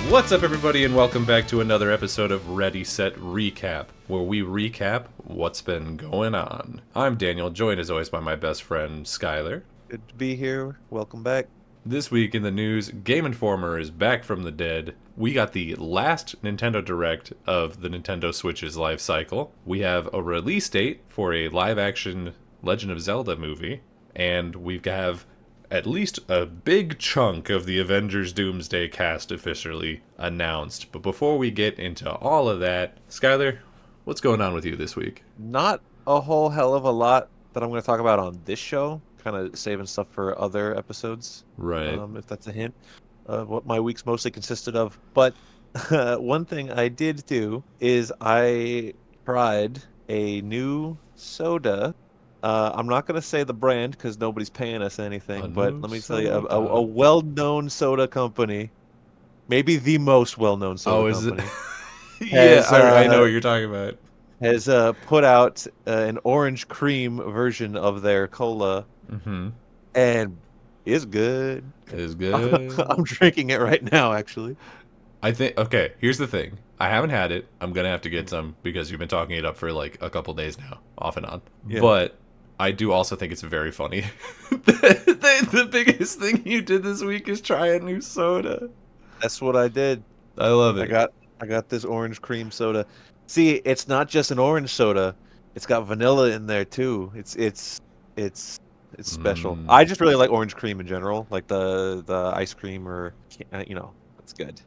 What's up, everybody, and welcome back to another episode of Ready, Set, Recap, where we recap what's been going on. I'm Daniel, joined as always by my best friend, Skyler. Good to be here. Welcome back. This week in the news, Game Informer is back from the dead. We got the last Nintendo Direct of the Nintendo Switch's life cycle. We have a release date for a live-action Legend of Zelda movie, and we have at least a big chunk of the Avengers Doomsday cast officially announced. But before we get into all of that, Skyler, what's going on with you this week? Not a whole hell of a lot that I'm going to talk about on this show. Kind of saving stuff for other episodes. Right. If that's a hint. What my weeks mostly consisted of. But one thing I did do is I tried a new soda. I'm not going to say the brand because nobody's paying us anything, but let me tell you, a well-known soda company, maybe the most well-known soda company. Yeah, I know what you're talking about. Has put out an orange cream version of their cola, and it's good. It is good. I'm drinking it right now, actually. I think, okay, here's the thing. I haven't had it. I'm going to have to get some because you've been talking it up for like a couple days now, off and on. Yeah. But I do also think it's very funny. The biggest thing you did this week is try a new soda. That's what I did. I love it. I got this orange cream soda. See, it's not just an orange soda. It's got vanilla in there too. It's special. I just really like orange cream in general, like the ice cream, or it's good.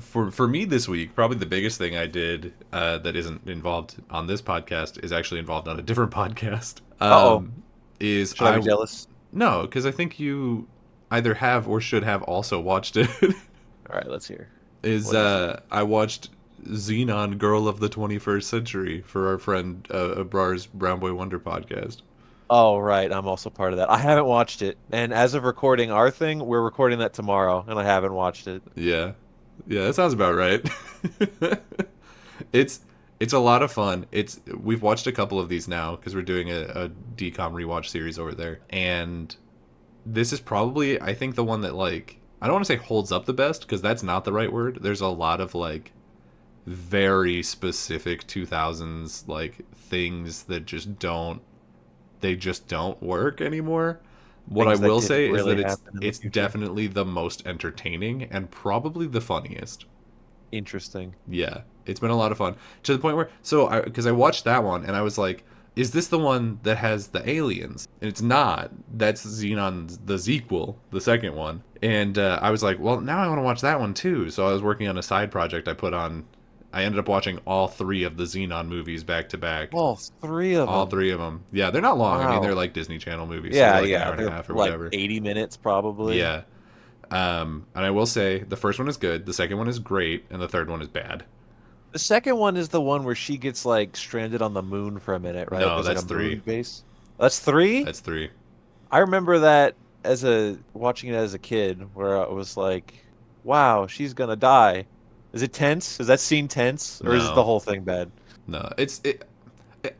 For me this week, probably the biggest thing I did that isn't involved on this podcast is actually involved on a different podcast. Should I be jealous? No, because I think you either have or should have also watched it. All right, let's hear. I watched Xenon Girl of the 21st Century for our friend Abrar's Brown Boy Wonder podcast. Oh, right. I'm also part of that. I haven't watched it. And as of recording our thing, we're recording that tomorrow, and I haven't watched it. Yeah, that sounds about right. It's a lot of fun. We've watched a couple of these now because we're doing a DCOM rewatch series over there. And this is probably, I think, the one that, like, I don't want to say holds up the best because that's not the right word. There's a lot of, like, very specific 2000s, like, things that just don't work anymore. What I will say is that it's definitely the most entertaining and probably the funniest. Interesting. Yeah, it's been a lot of fun to the point where because I watched that one and I was like, is this the one that has the aliens? And it's not. That's Xenon the sequel, the second one. And I was like, well, now I want to watch that one too. So I was working on a side project I ended up watching all three of the Xenon movies back to back. All three of them? Yeah, they're not long. Wow. I mean, they're like Disney Channel movies. Yeah, so like yeah. An hour and a half or like whatever. 80 minutes probably. Yeah. And I will say, the first one is good, the second one is great, and the third one is bad. The second one is the one where she gets like stranded on the moon for a minute, right? No, that's like three. Base. That's three? That's three. I remember that watching it as a kid, where I was like, wow, she's gonna die. Is it tense? Is that scene tense? Or is it the whole thing bad? No,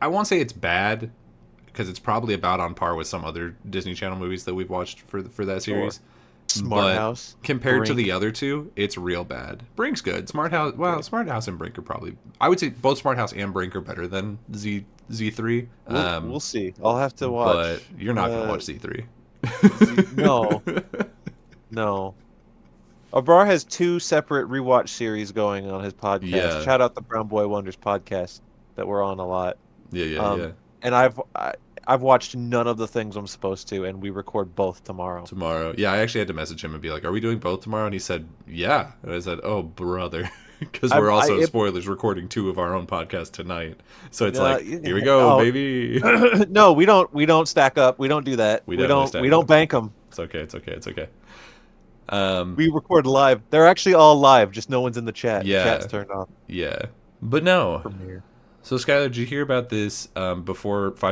I won't say it's bad, because it's probably about on par with some other Disney Channel movies that we've watched for that series. Smart House. Compared to the other two, it's real bad. Brink's good. Smart House and Brink are probably... I would say both Smart House and Brink are better than Z3. We'll see. I'll have to watch. But you're not going to watch Z3. No. Abrar has two separate rewatch series going on his podcast. Yeah. Shout out the Brown Boy Wonders podcast that we're on a lot. Yeah. And I've watched none of the things I'm supposed to, and we record both tomorrow. Yeah, I actually had to message him and be like, "Are we doing both tomorrow?" And he said, "Yeah." And I said, "Oh, brother," because we're also spoilers recording two of our own podcasts tonight. So it's like, here we go, baby. No, we don't stack up. We don't do that. We don't bank them. It's okay. We record live. They're actually all live, just no one's in the chat. Yeah. The chat's turned off. Yeah. But no. Premiere. So, Skyler, did you hear about this 5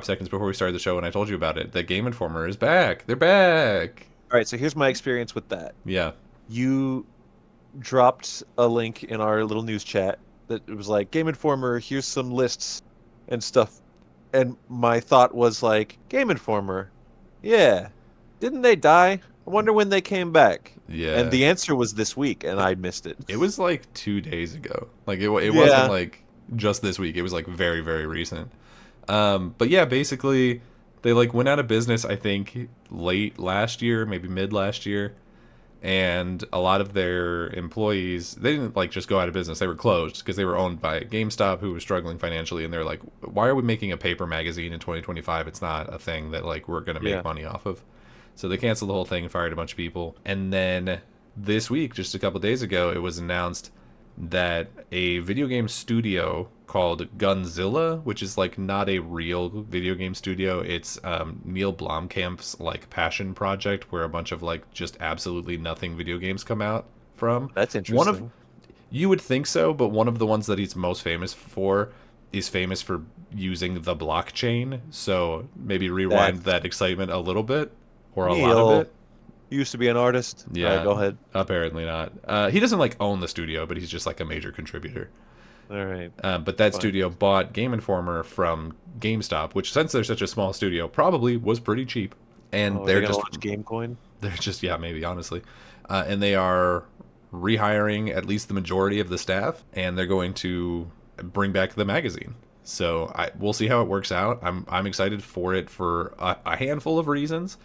seconds before we started the show when I told you about it? That Game Informer is back. They're back. All right, so here's my experience with that. Yeah. You dropped a link in our little news chat that it was like, Game Informer, here's some lists and stuff. And my thought was like, Game Informer, yeah. Didn't they die? I wonder when they came back. And Yeah. the answer was this week, and I missed it. It was like 2 days ago. Like it wasn't Yeah. like just this week. It was like very very recent. But yeah, basically they like went out of business. I think late last year, maybe mid last year, and a lot of their employees they didn't like just go out of business. They were closed because they were owned by GameStop, who was struggling financially. And they're like, why are we making a paper magazine in 2025? It's not a thing that like we're gonna make Yeah. money off of. So they canceled the whole thing and fired a bunch of people. And then this week, just a couple days ago, it was announced that a video game studio called Gunzilla, which is like not a real video game studio. It's Neil Blomkamp's like passion project, where a bunch of like just absolutely nothing video games come out from. That's One of interesting. You would think so, but one of the ones that he's most famous for is famous for using the blockchain. So maybe rewind That's that excitement a little bit, or a lot of Neil it. used to be an artist. All right, Yeah, go ahead. apparently not. He doesn't like own the studio, but he's just like a major contributor. All right. But that Fine. studio bought Game Informer from GameStop, which since they're such a small studio, probably was pretty cheap. And Oh, are they they're gonna just launch GameCoin? they're just yeah, maybe honestly. And they are rehiring at least the majority of the staff, and they're going to bring back the magazine. So we'll see how it works out. I'm excited for it for a handful of reasons.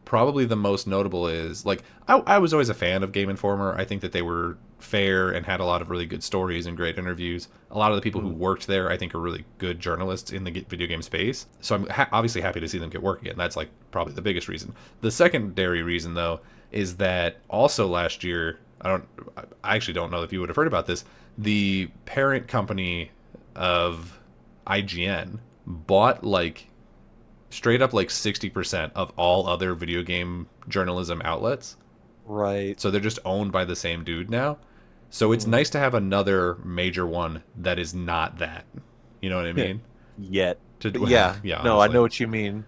Probably the most notable is like I was always a fan of Game Informer. I think that they were fair and had a lot of really good stories and great interviews. A lot of the people who Mm. worked there, I think, are really good journalists in the video game space. So I'm obviously happy to see them get work again. That's like probably the biggest reason. The secondary reason, though, is that also last year, I actually don't know if you would have heard about this. The parent company of IGN bought like straight up like 60% of all other video game journalism outlets. Right. So they're just owned by the same dude now. So it's Mm. nice to have another major one that is not that. You know what I mean? Yet. To But yeah. yeah, No, I know honestly. what you mean.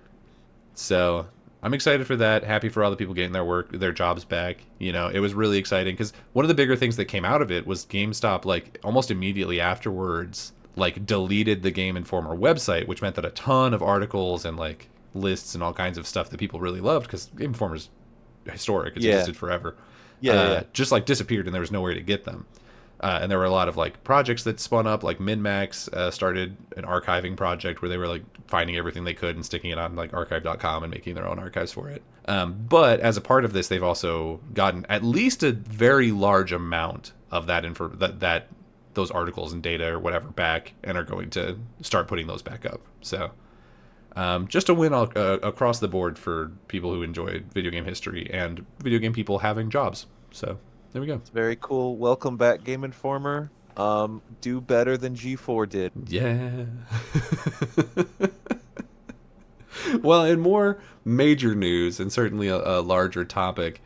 So I'm excited for that. Happy for all the people getting their jobs back. You know, it was really exciting because one of the bigger things that came out of it was GameStop, like almost immediately afterwards, like deleted the Game Informer website, which meant that a ton of articles and like lists and all kinds of stuff that people really loved, because Game Informer's historic, it's Yeah. existed forever, Yeah. just like disappeared, and there was nowhere to get them. And there were a lot of like projects that spun up, like MinMax started an archiving project where they were like finding everything they could and sticking it on like archive.com and making their own archives for it. But as a part of this, they've also gotten at least a very large amount of that that those articles and data or whatever back, and are going to start putting those back up. So just a win across the board for people who enjoy video game history and video game people having jobs. So there we go. It's very cool. Welcome back, Game Informer. Do better than G4 did. Yeah. Well, in more major news, and certainly a larger topic,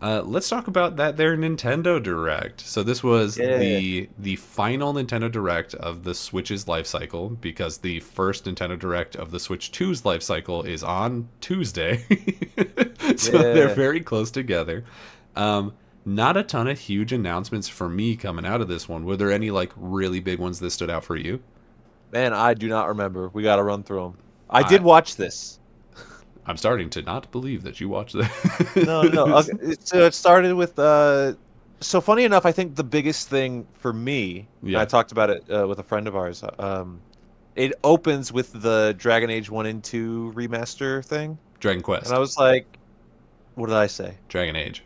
let's talk about that their Nintendo Direct. So this was Yeah. the final Nintendo Direct of the Switch's life cycle, because the first Nintendo Direct of the Switch 2's life cycle is on Tuesday. So they're Yeah. very close together. Not a ton of huge announcements for me coming out of this one. Were there any like really big ones that stood out for you? Man, I do not remember. We got to run through them. I I did watch this. I'm starting to not believe that you watched No, no, no. that. Okay. So it started with so funny enough, I think the biggest thing for me, and I Yeah, talked about it with a friend of ours. It opens with the Dragon Age 1 and 2 remaster thing, Dragon and I Quest, was like, what did I say? Dragon Age.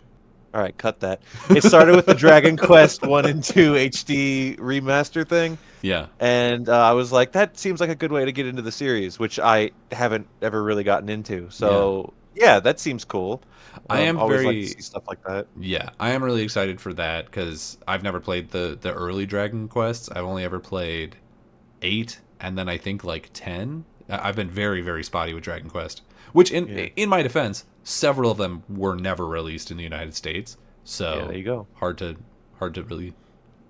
All right, cut that. It started with the Dragon Quest 1 and 2 HD remaster thing, Yeah, and I was like, that seems like a good way to get into the series, which I haven't ever really gotten into. yeah. So, yeah, that seems cool. I am Always like to very see stuff like that. yeah. I am really excited for that because I've never played the early Dragon Quests. I've only ever played 8, and then I think like 10. I've been very very spotty with Dragon Quest, which Yeah. in my defense, several of them were never released in the United States. Yeah, there So you go. hard to really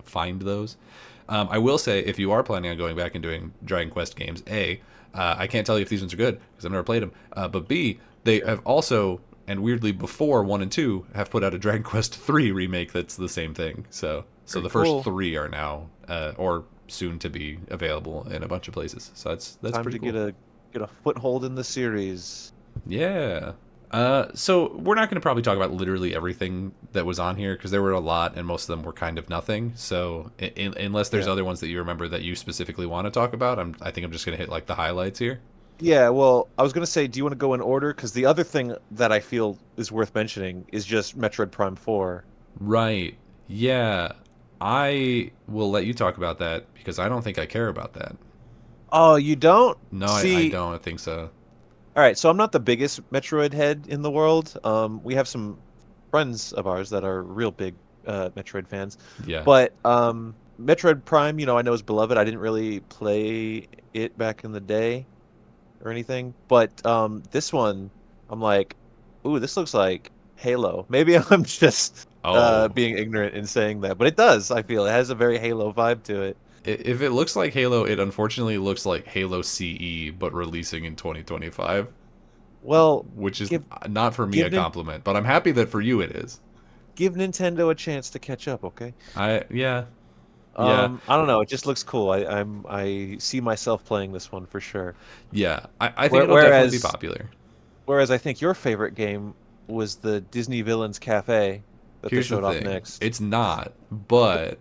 find those. I will say, if you are planning on going back and doing Dragon Quest games, I can't tell you if these ones are good because I've never played them. But B, they have also, and weirdly before 1 and 2, have put out a Dragon Quest 3 remake that's the same thing. So Very the first cool. 3 are now, or soon to be available in a bunch of places. So that's Time pretty to cool. get a foothold in the series. Yeah. So we're not going to probably talk about literally everything that was on here because there were a lot and most of them were kind of nothing. So unless there's Yeah. other ones that you remember that you specifically want to talk about, I think I'm just going to hit like the highlights here. Yeah, well, I was gonna say, do you want to go in order? Because the other thing that I feel is worth mentioning is just Metroid Prime 4. Right. Yeah. I will let you talk about that because I don't think I care about that. Oh, you don't? No, I See, don't think so. all right, so I'm not the biggest Metroid head in the world. We have some friends of ours that are real big Metroid fans. Yeah. But Metroid Prime, I know is beloved. I didn't really play it back in the day or anything. But this one, I'm like, ooh, this looks like Halo. Maybe I'm just Oh, being ignorant in saying that, but it does, I feel. It has a very Halo vibe to it. if it looks like Halo, it unfortunately looks like Halo CE, but releasing in 2025, Well, which is give not for me give a Nin compliment, but I'm happy that for you it is. give Nintendo a chance to catch up, okay? Yeah, yeah, I don't know. It just looks cool. I see myself playing this one for sure. yeah. I think Where- it'll definitely be Whereas popular. whereas I think your favorite game was the Disney Villains Cafe that they Here's the showed off thing: next. it's not, but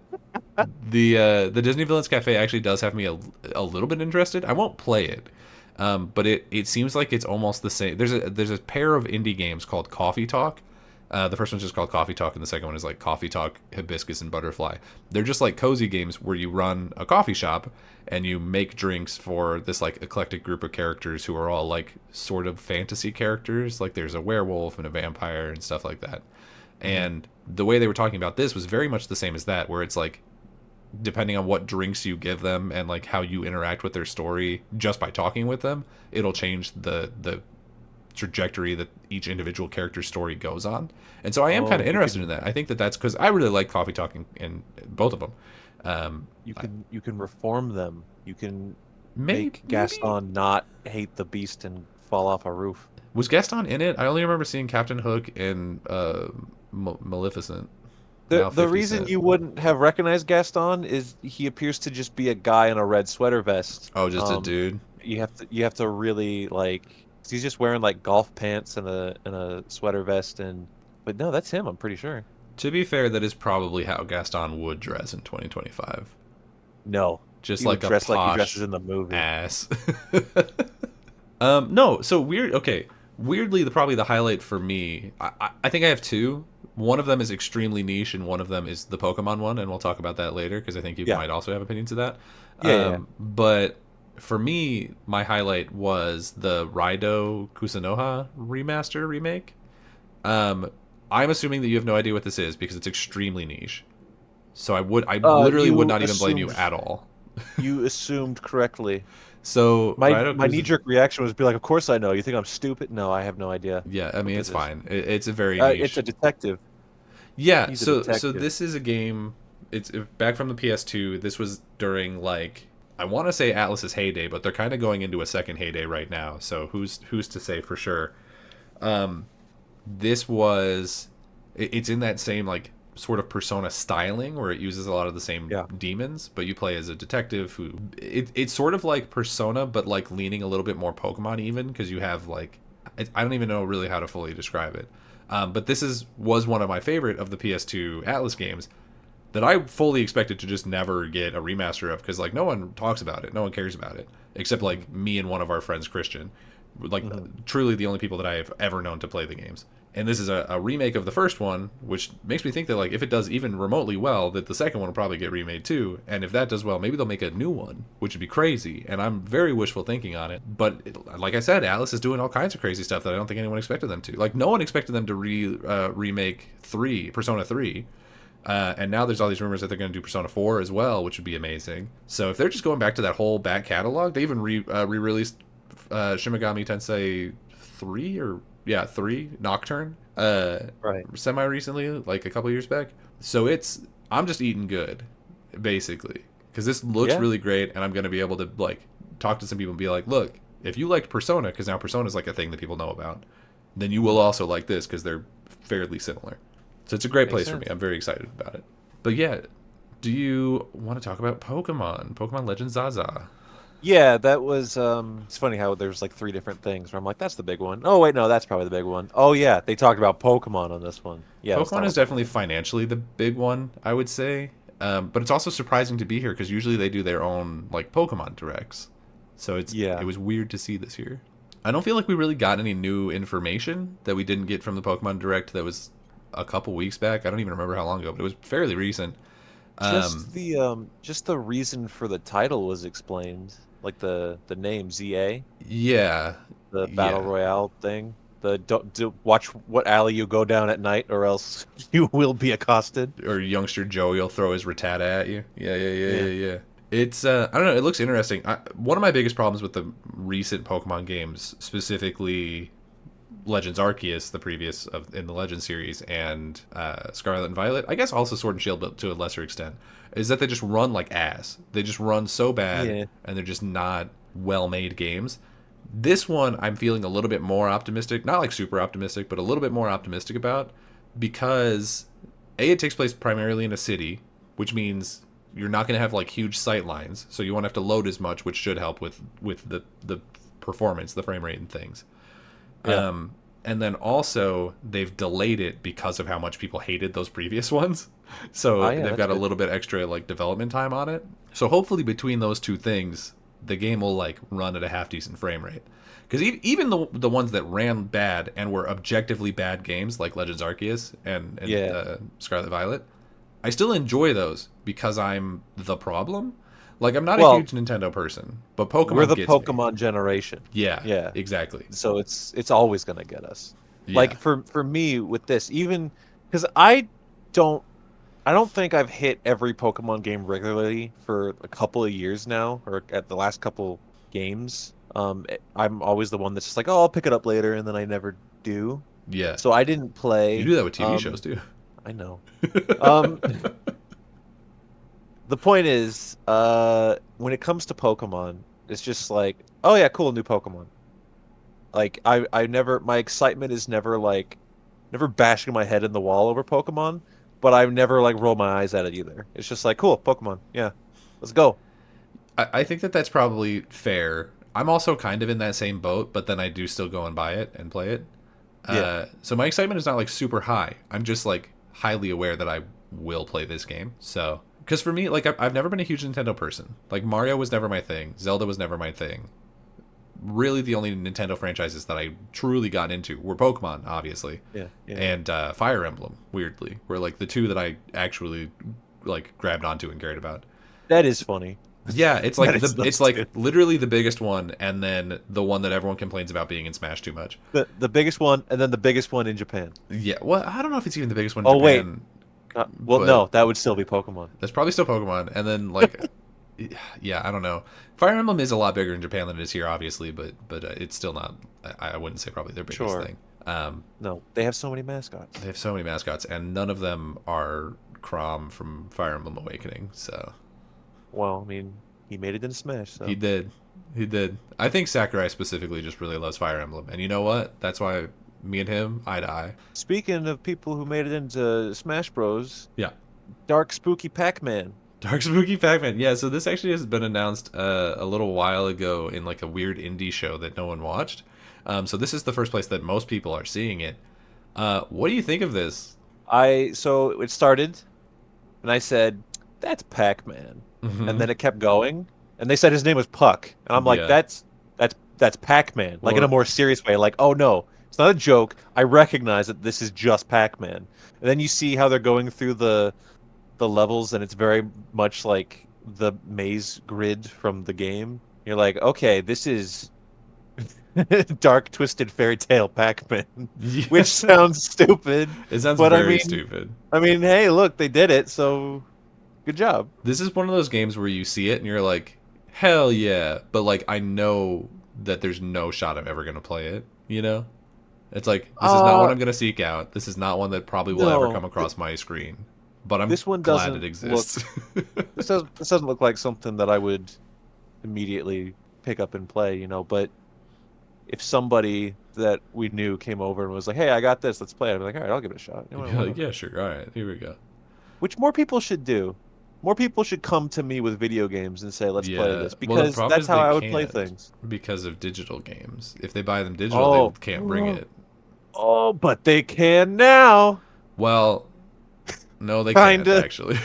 the Disney Villains Cafe actually does have me a little bit interested. I won't play it, but it seems like it's almost the same. There's a pair of indie games called Coffee Talk. The first one's just called Coffee Talk, and the second one is like Coffee Talk, Hibiscus, and Butterfly. They're just like cozy games where you run a coffee shop and you make drinks for this like eclectic group of characters who are all like sort of fantasy characters. Like there's a werewolf and a vampire and stuff like that. Hmm. And the way they were talking about this was very much the same as that, where it's like depending on what drinks you give them and like how you interact with their story just by talking with them, it'll change the trajectory that each individual character's story goes on. And so I am kind Oh, of interested in that. I think that that's because I really like Coffee Talking in both of them. you can reform them. You can make Maybe Gaston not hate the beast and fall off a roof. was Gaston in it? I only remember seeing Captain Hook and Maleficent, The now the 50 reason Cent. you wouldn't have recognized Gaston is he appears to just be a guy in a red sweater vest. Oh, just a dude. You have to really like 'cause he's just wearing like golf pants and a sweater vest but no, that's him, I'm pretty sure. To be fair, that is probably how Gaston would dress in 2025. No. Just He would like a dress like he dresses posh in the movie. ass. No, so weird. Okay, weirdly, probably the highlight for me. I think I have two. One of them is extremely niche, and one of them is the Pokemon one, and we'll talk about that later because I think you Yeah. might also have opinions of that. Yeah. But for me, my highlight was the Raido Kusunoha remaster remake. Um, I'm assuming that you have no idea what this is because it's extremely niche. So I literally would You not even blame you assumed at all. you assumed correctly. So Raido My Kusunoha. knee-jerk reaction was to be like, "Of course I know. You think I'm stupid?" No, I have no idea Yeah, I what mean it's this is. fine. It's a very It's a niche. detective. Yeah, He's a so detective. this is a game. It's back from the PS2. This was during like I want to say Atlas's heyday, but they're kind of going into a second heyday right now. So who's to say for sure? This was it's in that same like sort of Persona styling where it uses a lot of the same Yeah. demons, but you play as a detective who it's sort of like Persona, but like leaning a little bit more Pokemon even because you have like I don't even know really how to fully describe it. But this was one of my favorite of the PS2 Atlas games that I fully expected to just never get a remaster of because like no one talks about it, no one cares about it except Hmm. like me and one of our friends Christian, like Hmm. truly the only people that I have ever known to play the games. And this is a remake of the first one, which makes me think that like if it does even remotely well, that the second one will probably get remade too. And if that does well, maybe they'll make a new one, which would be crazy. And I'm very wishful thinking on it. But like I said, Alice is doing all kinds of crazy stuff that I don't think anyone expected them to. Like no one expected them to remake Persona 3. And now there's all these rumors that they're going to do Persona 4 as well, which would be amazing. So if they're just going back to that whole back catalog, they even re-released Shimigami Tensei 3 or yeah 3 Nocturne Right. semi recently, like a couple years back. So I'm just eating good, basically, because this looks Yeah. really great, and I'm going to be able to like talk to some people and be like, look, if you liked Persona, because now Persona is like a thing that people know about, then you will Hmm. also like this because they're fairly similar. So it's a great Makes place for me. sense. I'm very excited about it. But yeah, do you want to talk about Pokemon? Pokemon Legends Zaza? Yeah, that was it's funny how there's like three different things where I'm like, that's the big one. Oh wait, no, that's probably the big one. Oh yeah, they talked about Pokemon on this one. Yeah, let's Pokemon talk is about definitely Pokemon. financially the big one, I would say. But it's also surprising to be here because usually they do their own like Pokemon directs. So it Yeah. was weird to see this year. I don't feel like we really got any new information that we didn't get from the Pokemon Direct that was a couple weeks back. I don't even remember how long ago, but it was fairly recent. Um, Just the reason for the title was explained, like the name ZA, yeah, the battle yeah. royale thing. The do watch what alley you go down at night, or else you will be accosted. Or youngster Joey will throw his Rattata at you. Yeah, yeah, yeah, Yeah. yeah, yeah. It's I don't know. It looks interesting. One of my biggest problems with the recent Pokemon games, specifically Legends Arceus, the previous of in the Legend series, and Scarlet and Violet, I guess also Sword and Shield, but to a lesser extent, is that they just run like ass. They just run so bad, Yeah. and they're just not well-made games. This one, I'm feeling a little bit more optimistic, not like super optimistic, but a little bit more optimistic about, because a it takes place primarily in a city, which means you're not going to have like huge sight lines, so you won't have to load as much, which should help with the performance, the frame rate, and things. Yeah. And then also they've delayed it because of how much people hated those previous ones. So Oh yeah, they've that's got a good. little bit extra like development time on it. So hopefully between those two things, the game will like run at a half decent frame rate. Because even the ones that ran bad and were objectively bad games, like Legends Arceus and Yeah. Scarlet Violet, I still enjoy those because I'm the problem. Like I'm not a Well, huge Nintendo person, but we're Pokemon the gets me. Pokemon generation. Yeah, Yeah. exactly. So it's always gonna get us. Yeah, Like for me with this, even because don't I don't think I've hit every Pokemon game regularly for a couple of years now, or at the last couple games. I'm always the one that's just like, oh, I'll pick it up later, and then I never do. yeah. So I didn't You play. do that with TV shows too. I know. Um, the point is, when it comes to Pokemon, it's just like, oh yeah, cool, new Pokemon. Like I never, my excitement is never like, never bashing my head in the wall over Pokemon, but I've never like rolled my eyes at it either. It's just like, cool, Pokemon, yeah, let's go. I think that that's probably fair. I'm also kind of in that same boat, but then I do still go and buy it and play it. Yeah, So my excitement is not like super high. I'm just like highly aware that I will play this game. So because for me, like I've never been a huge Nintendo person. Like Mario was never my thing. Zelda was never my thing. Really, the only Nintendo franchises that I truly got into were Pokemon, obviously, yeah, yeah. and Fire Emblem. Weirdly, were like the two that I actually like grabbed onto and cared about. That is funny. Yeah, it's That like is it's those like two. literally the biggest one, and then the one that everyone complains about being in Smash too much. The biggest one, and then the biggest one in Japan. Yeah, well, I don't know if it's even the biggest one in Oh wait, Japan, well but no, that would still be Pokemon. that's probably still Pokemon. And then like, yeah, I don't know. Fire Emblem is a lot bigger in Japan than it is here, obviously, but it's still not. I wouldn't say probably their biggest Sure. thing. No, they have so many mascots. They have so many mascots, and none of them are Crom from Fire Emblem Awakening. So Well, I mean, he made it in Smash, he so. did, he did. I think Sakurai specifically just really loves Fire Emblem, and you know what? That's why me and him eye to eye. Speaking of people who made it into Smash Bros, Yeah. Dark Spooky Pac-Man. Dark Spooky Pac-Man. Yeah, so this actually has been announced a little while ago in like a weird indie show that no one watched. So this is the first place that most people are seeing it. What do you think of this? So it started, and I said, "That's Pac-Man," and Hmm. then it kept going, and they said his name was Puck, and I'm like, Yeah. "That's Pac-Man," like in a Well, more serious way, like, "Oh no, it's not a joke. I recognize that this is just Pac-Man." And then you see how they're going through the levels, and it's very much like the maze grid from the game. You're like, "Okay, this is." Dark Twisted Fairy Tale Pac-Man, which yeah. sounds stupid, It sounds but very stupid. hey, look, they did it, so good job. This is one of those games where you see it and you're like, hell yeah. But like, I know that there's no shot I'm ever going to play it, you know? It's like, this is not what Uh, I'm going to seek out. This is not one that probably will ever come no, across my screen. But I'm this one glad it doesn't look. exists. This doesn't look like something that I would immediately pick up and play, But if somebody that we knew came over and was like, "Hey, I got this, let's play it," I'd be like, "All right, I'll give it a shot." You'd be Why like, not? yeah, sure. All right, here we go. Which more people should do. More people should come to me with video games and say, "Let's play Yeah. this," Well, the because problem that's is how they I would play can't things. because of digital games. If they buy them digital, they Oh, can't bring it. oh, but they can now. Well, no, they can't Kinda. actually.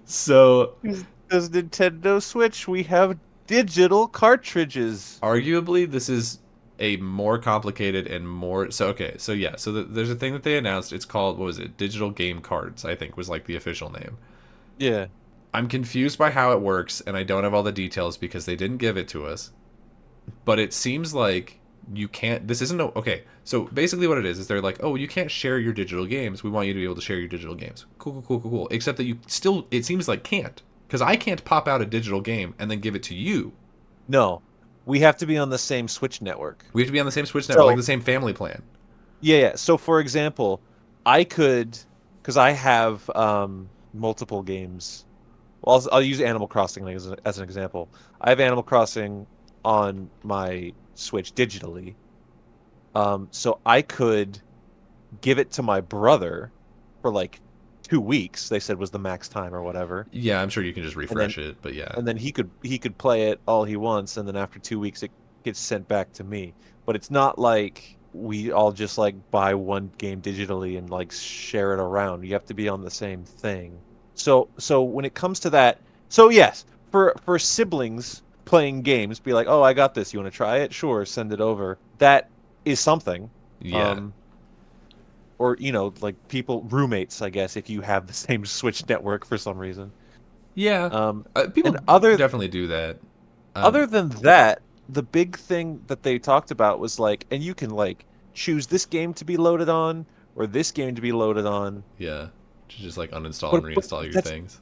So, Because Nintendo Switch, we have digital cartridges. arguably, this is a more complicated and more. So, okay, so yeah, so there's a thing that they announced. It's called, what was it? Digital game cards, I think was like the official name. Yeah. I'm confused by how it works, and I don't have all the details because they didn't give it to us. But it seems like you can't. This isn't okay. So basically, what it is they're like, oh, you can't share your digital games. We want you to be able to share your digital games. Cool, cool, cool, cool, cool. Except that you still, it seems like can't, because I can't pop out a digital game and then give it to you. No, we have to be on the same Switch network. We have to be on the same Switch network, like So, the same family plan. yeah, yeah. So, for example, I could, because I have multiple games. Well, I'll use Animal Crossing as an example. I have Animal Crossing on my Switch digitally. So I could give it to my brother for like 2 weeks, they said was the max time or whatever. Yeah, I'm sure you can just And then refresh it, but yeah, and then he could play it all he wants, and then after 2 weeks it gets sent back to me. But it's not like we all just like buy one game digitally and like share it around. You have to be on the same thing. So when it comes to that, so yes, for siblings playing games, be like, "Oh, I got this. You want to try it? Sure, send it over." That is something. yeah, Um, or like people roommates, I guess, if you have the same Switch network for some reason. yeah. Um, and People definitely do that. other Um, than that, the big thing that they talked about was like, and you can like choose this game to be loaded on or this game to be loaded on. yeah, just like uninstall and But but reinstall your that's things.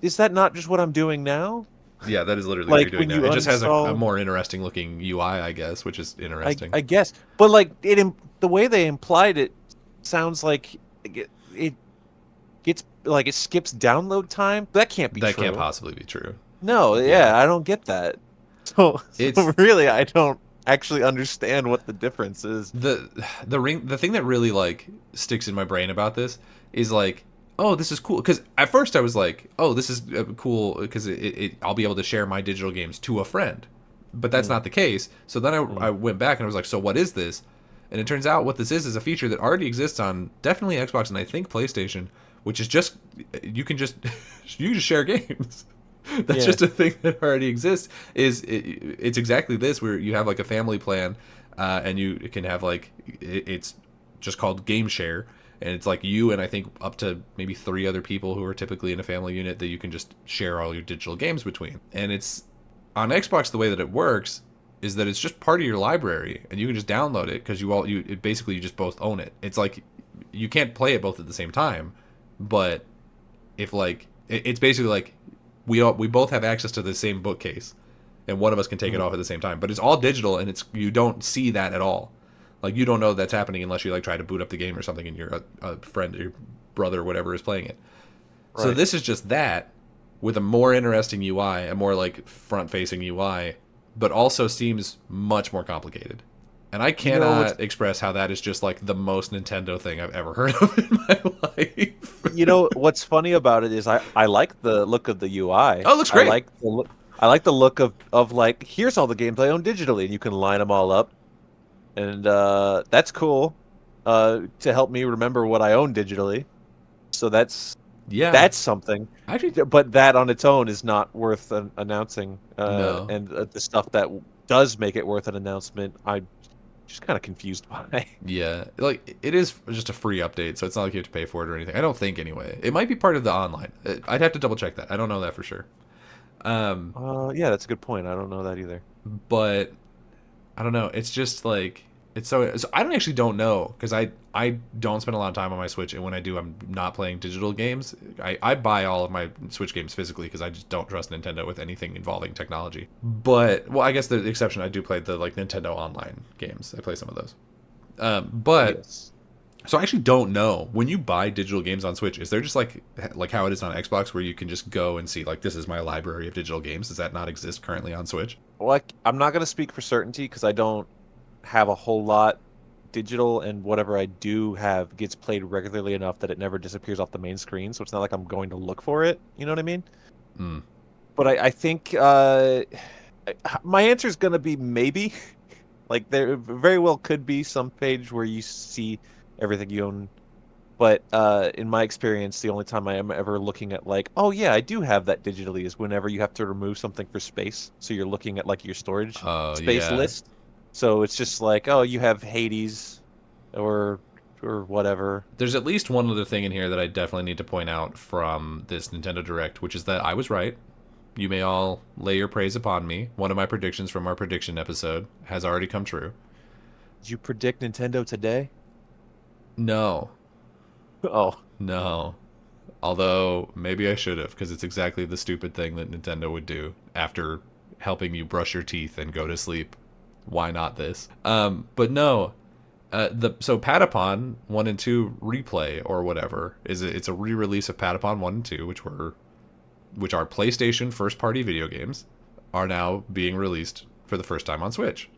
is that not just what I'm doing now? Yeah, that is literally what Like you're doing when now. you It just has a uninstall, more interesting looking UI, I guess, which is interesting. I guess, but like the way they implied it sounds like it gets like it skips download time. That can't be That can't true. possibly be true. No, Yeah. yeah, I don't get that. So It's really, I don't actually understand what the difference is. the the thing that really like sticks in my brain about this is like, oh, this is cool, because at first I was like, oh, this is cool because I'll be able to share my digital games to a friend, but that's Mm, not the case. So then I mm. went back and I was like, so what is this? And it turns out what this is a feature that already exists on definitely Xbox and I think PlayStation, which is just you can just you can just share games. That's Yeah. just a thing that already exists. It's exactly this, where you have like a family plan, and you can have like it's just called game share, and it's like you and I think up to maybe three other people who are typically in a family unit that you can just share all your digital games between. And it's on Xbox, the way that it works is that it's just part of your library and you can just download it because basically you just both own it. It's like you can't play it both at the same time, but if like it's basically like we both have access to the same bookcase, and one of us can take it Mhm. off at the same time. But it's all digital, and it's you don't see that at all. Like you don't know that's happening unless you like try to boot up the game or something, and a friend or your brother or whatever is playing it. So Right. this is just that with a more interesting UI, a more like front-facing UI, but also seems much more complicated. And I You know what's cannot express how that is just like the most Nintendo thing I've ever heard of in my life. you know what's funny about it is I like the look of the UI. Oh, it looks I great. like the look. I like the look of like here's all the games I own digitally, and you can line them all up, and that's cool. To help me remember what I own digitally. So Yeah. that's something. Actually, But that on its own is not worth announcing. no. And the stuff that does make it worth an announcement, I'm just kind of confused by. Yeah, like it is just a free update, so it's not like you have to pay for it or anything. I don't think anyway. It might be part of the online. I'd have to double check that. I don't know that for sure. Um, Yeah, that's a good point. I don't know that either. but I don't know. It's just like so I don't actually don't know because I don't spend a lot of time on my Switch, and when I do, I'm not playing digital games. I buy all of my Switch games physically because I just don't trust Nintendo with anything involving technology. But well, I guess the exception, I do play the like Nintendo online games. I play some of those. But Yes. so I actually don't know, when you buy digital games on Switch, is there just like how it is on Xbox where you can just go and see like this is my library of digital games? Does that not exist currently on Switch? Well, I'm not going to speak for certainty because I don't have a whole lot digital and whatever I do have gets played regularly enough that it never disappears off the main screen. So it's not like I'm going to look for it. You know what I mean? Mm. But I think my answer is going to be maybe. Like there very well could be some page where you see everything you own. But in my experience, the only time I am ever looking at like, oh yeah, I do have that digitally is whenever you have to remove something for space. So you're looking at like your storage Oh, space yeah. list. So it's just like, oh, you have Hades or whatever. There's at least one other thing in here that I definitely need to point out from this Nintendo Direct, which is that I was right. You may all lay your praise upon me. One of my predictions from our prediction episode has already come true. Did you predict Nintendo today? No. Oh, No. Although, maybe I should have, because it's exactly the stupid thing that Nintendo would do after helping you brush your teeth and go to sleep. Why not this? But no. So Patapon 1 and 2 replay or whatever it's a re-release of Patapon 1 and 2, which are PlayStation first-party video games, are now being released for the first time on Switch.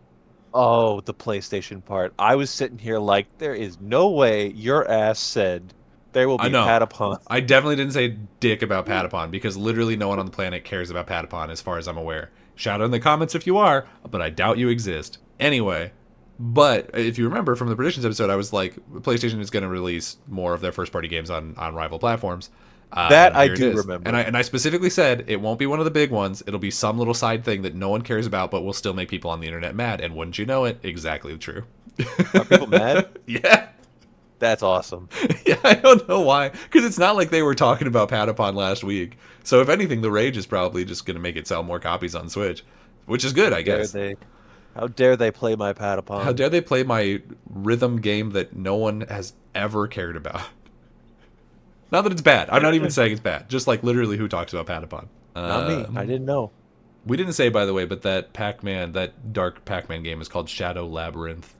oh, the PlayStation part. I was sitting here like, there is no way your ass said there will I be know. Patapon. I definitely didn't say dick about Patapon because literally no one on the planet cares about Patapon as far as I'm aware. Shout out in the comments if you are, but I doubt you exist. Anyway, but if you remember from the predictions episode, I was like, PlayStation is going to release more of their first party games on rival platforms. That And I here it do is. remember. And I specifically said it won't be one of the big ones. It'll be some little side thing that no one cares about, but will still make people on the internet mad. And wouldn't you know it, exactly true. Are people mad? Yeah. That's awesome. Yeah, I don't know why. Because it's not like they were talking about Patapon last week. So if anything, the rage is probably just going to make it sell more copies on Switch, which is good, I Dare guess. they? How dare they play my How Patapon? dare they play my rhythm game that no one has ever cared about? Not that it's bad. I'm not even saying it's bad. Just like literally who talks about Patapon. Not me. I didn't know. We didn't say, by the way, but that Pac-Man, that dark Pac-Man game is called Shadow Labyrinth.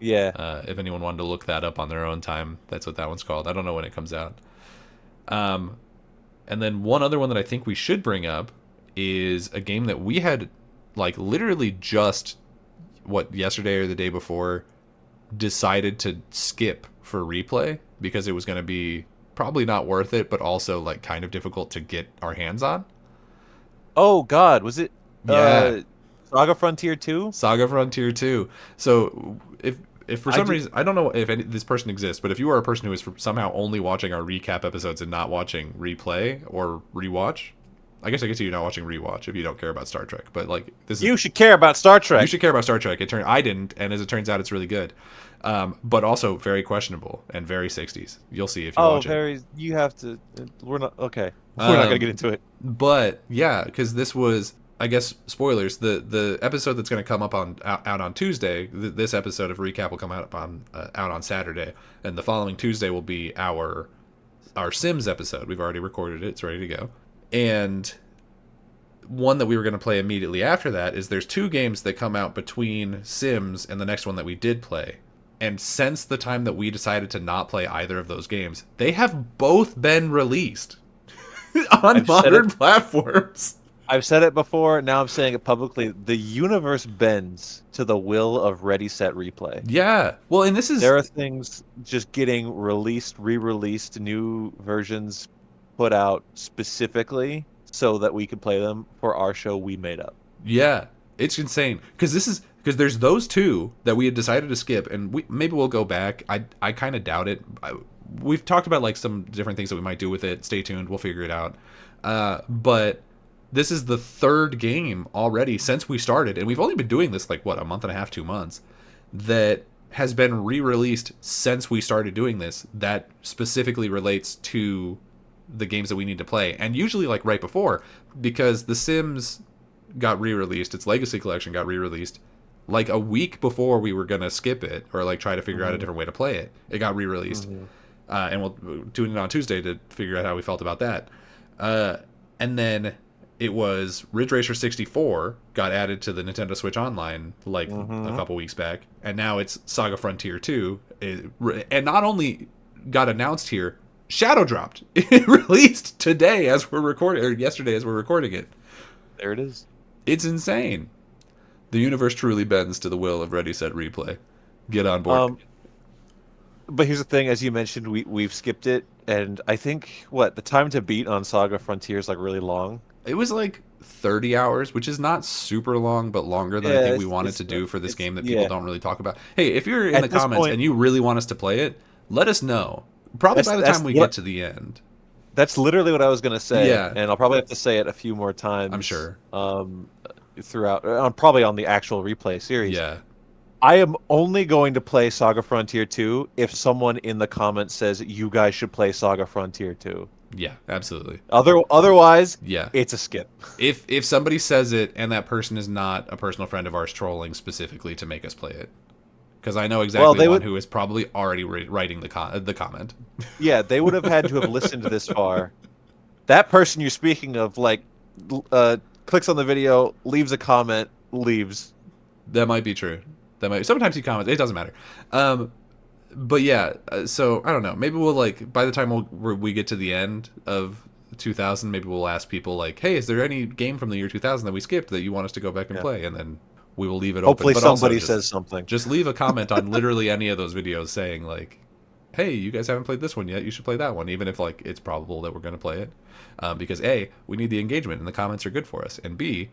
Yeah. If anyone wanted to look that up on their own time, that's what that one's called. I don't know when it comes out. And then one other one that I think we should bring up is a game that we had, like, literally just, yesterday or the day before, decided to skip for replay because it was going to be probably not worth it, but also, like, kind of difficult to get our hands on. Oh God, was it Yeah. Saga Frontier 2? Saga Frontier 2. So if for some reason, I don't know if this person exists, but if you are a person who is somehow only watching our recap episodes and not watching replay or rewatch, I guess you're not watching rewatch if you don't care about Star Trek. But like You should care about Star you Trek. should care about Star Trek. I didn't, and as it turns out, it's really good, but also very questionable and very 60s. You'll see if you Oh, watch it. you have to. We're not okay. We're not gonna get into it. But yeah, because this was, I guess, spoilers. The episode that's going to come up out on Tuesday. This episode of recap will come out on Saturday, and the following Tuesday will be our Sims episode. We've already recorded it; it's ready to go. And one that we were going to play immediately after that is there's two games that come out between Sims and the next one that we did play. And since the time that we decided to not play either of those games, they have both been released on modern platforms. I've said it before, now I'm saying it publicly. The universe bends to the will of Ready Set Replay. Yeah. Well, and this is There are things just getting released, re-released, new versions put out specifically so that we can play them for our show we made up. yeah, it's insane because there's those two that we had decided to skip, and maybe we'll go back. I kind of doubt it. We've talked about like some different things that we might do with it. Stay tuned, we'll figure it out. But this is the third game already since we started, and we've only been doing this like a month and a half, 2 months, that has been re-released since we started doing this that specifically relates to the games that we need to play, and usually like right before, because The Sims got re-released, its Legacy Collection got re-released like a week before we were gonna skip it or like try to figure out a different way to play it. It got re-released, and we'll do it on Tuesday to figure out how we felt about that. And then it was Ridge Racer 64 got added to the Nintendo Switch Online like a couple weeks back, and now it's Saga Frontier 2. And not only got announced here, shadow dropped. It released today as we're recording, or yesterday as we're recording it. There it is. It's insane. The universe truly bends to the will of Ready Set Replay. Get on board. Um, but here's the thing, as you mentioned, we've skipped it, and I think what the time to beat on Saga Frontier is like really long. It was like 30 hours, which is not super long, but longer than I Yeah, think we wanted to do for this it's game that people yeah. don't really talk about. Hey, if you're in the At this comments point, and you really want us to play it, let us know. Probably that's by the that's time we get what to the end. that's literally what I was gonna say, Yeah, and I'll probably have to say it a few more I'm times sure. throughout, probably on the actual replay series. Yeah. I am only going to play Saga Frontier 2 if someone in the comments says you guys should play Saga Frontier 2. Yeah, absolutely. Otherwise, Yeah. it's a skip. If somebody says it and that person is not a personal friend of ours trolling specifically to make us play it, because I know Well, exactly they one would, who is probably already writing the comment. yeah, they would have had to have listened to this far. That person you're speaking of, like, uh, clicks on the video, leaves a comment, leaves. That might be true. That might sometimes he comments. It doesn't matter. But yeah, so I don't know. Maybe we'll like by the time we get to the end of 2000, maybe we'll ask people like, "Hey, is there any game from the year 2000 that we skipped that you want us to go back and Yeah. play?" And then we will leave it open. Hopefully, But also somebody says something. just leave a comment on literally any of those videos saying like, "Hey, you guys haven't played this one yet. You should play that one," even if like it's probable that we're going to play it, because A, we need the engagement and the comments are good for us, and B,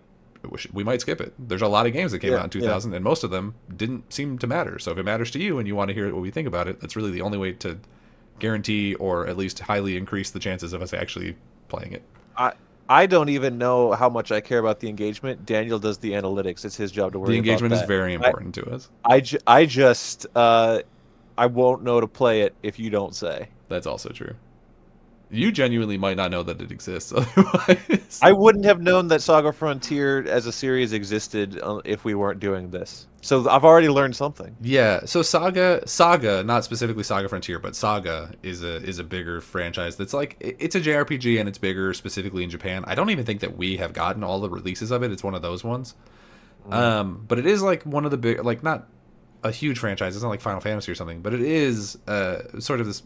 we might skip it. There's a lot of games that came out in 2000, and most of them didn't seem to matter. So if it matters to you and you want to hear what we think about it, that's really the only way to guarantee or at least highly increase the chances of us actually playing it. I I don't even know how much I care about the engagement. Daniel does the analytics. It's his job to The worry about engagement is that. very I important to us. I just I won't know to play it if you don't say. That's also true. You genuinely might not know that it exists otherwise. I wouldn't have known that Saga Frontier as a series existed if we weren't doing this. So I've already learned something. Yeah, so Saga, not specifically Saga Frontier, but Saga is a bigger franchise that's like it's a JRPG and it's bigger specifically in Japan. I don't even think that we have gotten all the releases of it. It's one of those ones. But it is like one of the big, like not a huge franchise. It's not like Final Fantasy or something, but it is sort of this.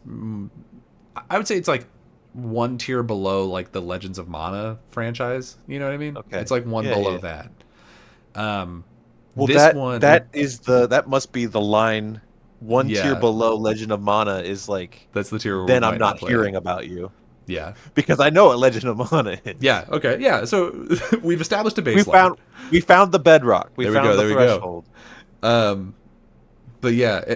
I would say it's like one tier below like the Legends of Mana franchise. You know what I mean? Okay. It's like one Yeah, below yeah. that. Well, This one, that must be the line. One tier yeah, below Legend of Mana is like, that's the tier where we then I'm might not not play it. hearing about you Yeah. because I know what Legend of Mana is. Yeah. Okay. Yeah. So we've established a We baseline. found we found the bedrock. We There we go. found the There we go. threshold. But yeah,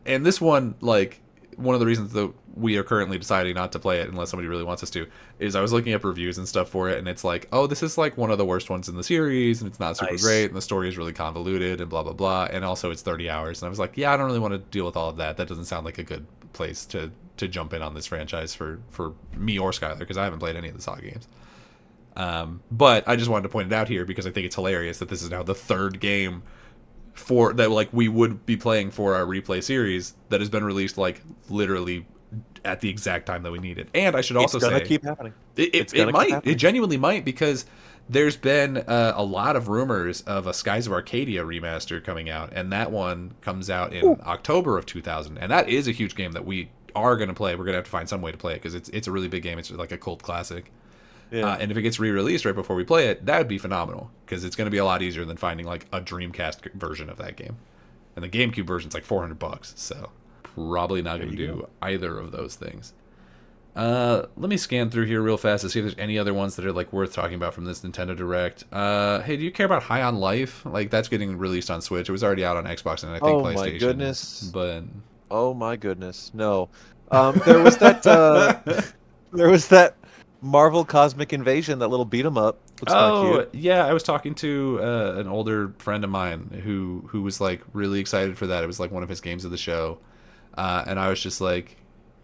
and this one, like, one of the reasons that we are currently deciding not to play it unless somebody really wants us to is I was looking up reviews and stuff for it, and it's like, oh, this is like one of the worst ones in the series, and it's not super Nice. great, and the story is really convoluted, and blah blah blah, and also it's 30 hours, and I was like, yeah, I don't really want to deal with all of that. That doesn't sound like a good place to jump in on this franchise for me or Skyler because I haven't played any of the Saga games. But I just wanted to point it out here because I think it's hilarious that this is now the third game for that like we would be playing for our replay series that has been released like literally at the exact time that we need it. And I should also It's gonna say keep happening. it might it genuinely might because there's been a lot of rumors of a Skies of Arcadia remaster coming out, and that one comes out in October of 2000, and that is a huge game that we are going to play. We're going to have to find some way to play it because it's a really big game. It's like a cult classic. Yeah. And if it gets re-released right before we play it, that would be phenomenal because it's going to be a lot easier than finding like a Dreamcast version of that game. And the GameCube version's like $400, so probably not going to do either of those things. Let me scan through here real fast to see if there's any other ones that are like worth talking about from this Nintendo Direct. Hey, do you care about High on Life? Like that's getting released on Switch. It was already out on Xbox and I think PlayStation. Oh my goodness. But Oh my goodness. No. There was that there was that Marvel Cosmic Invasion, that little beat 'em up. Looks kind of cute. yeah, I was talking to an older friend of mine who was like really excited for that. It was like one of his games of the show, and I was just like,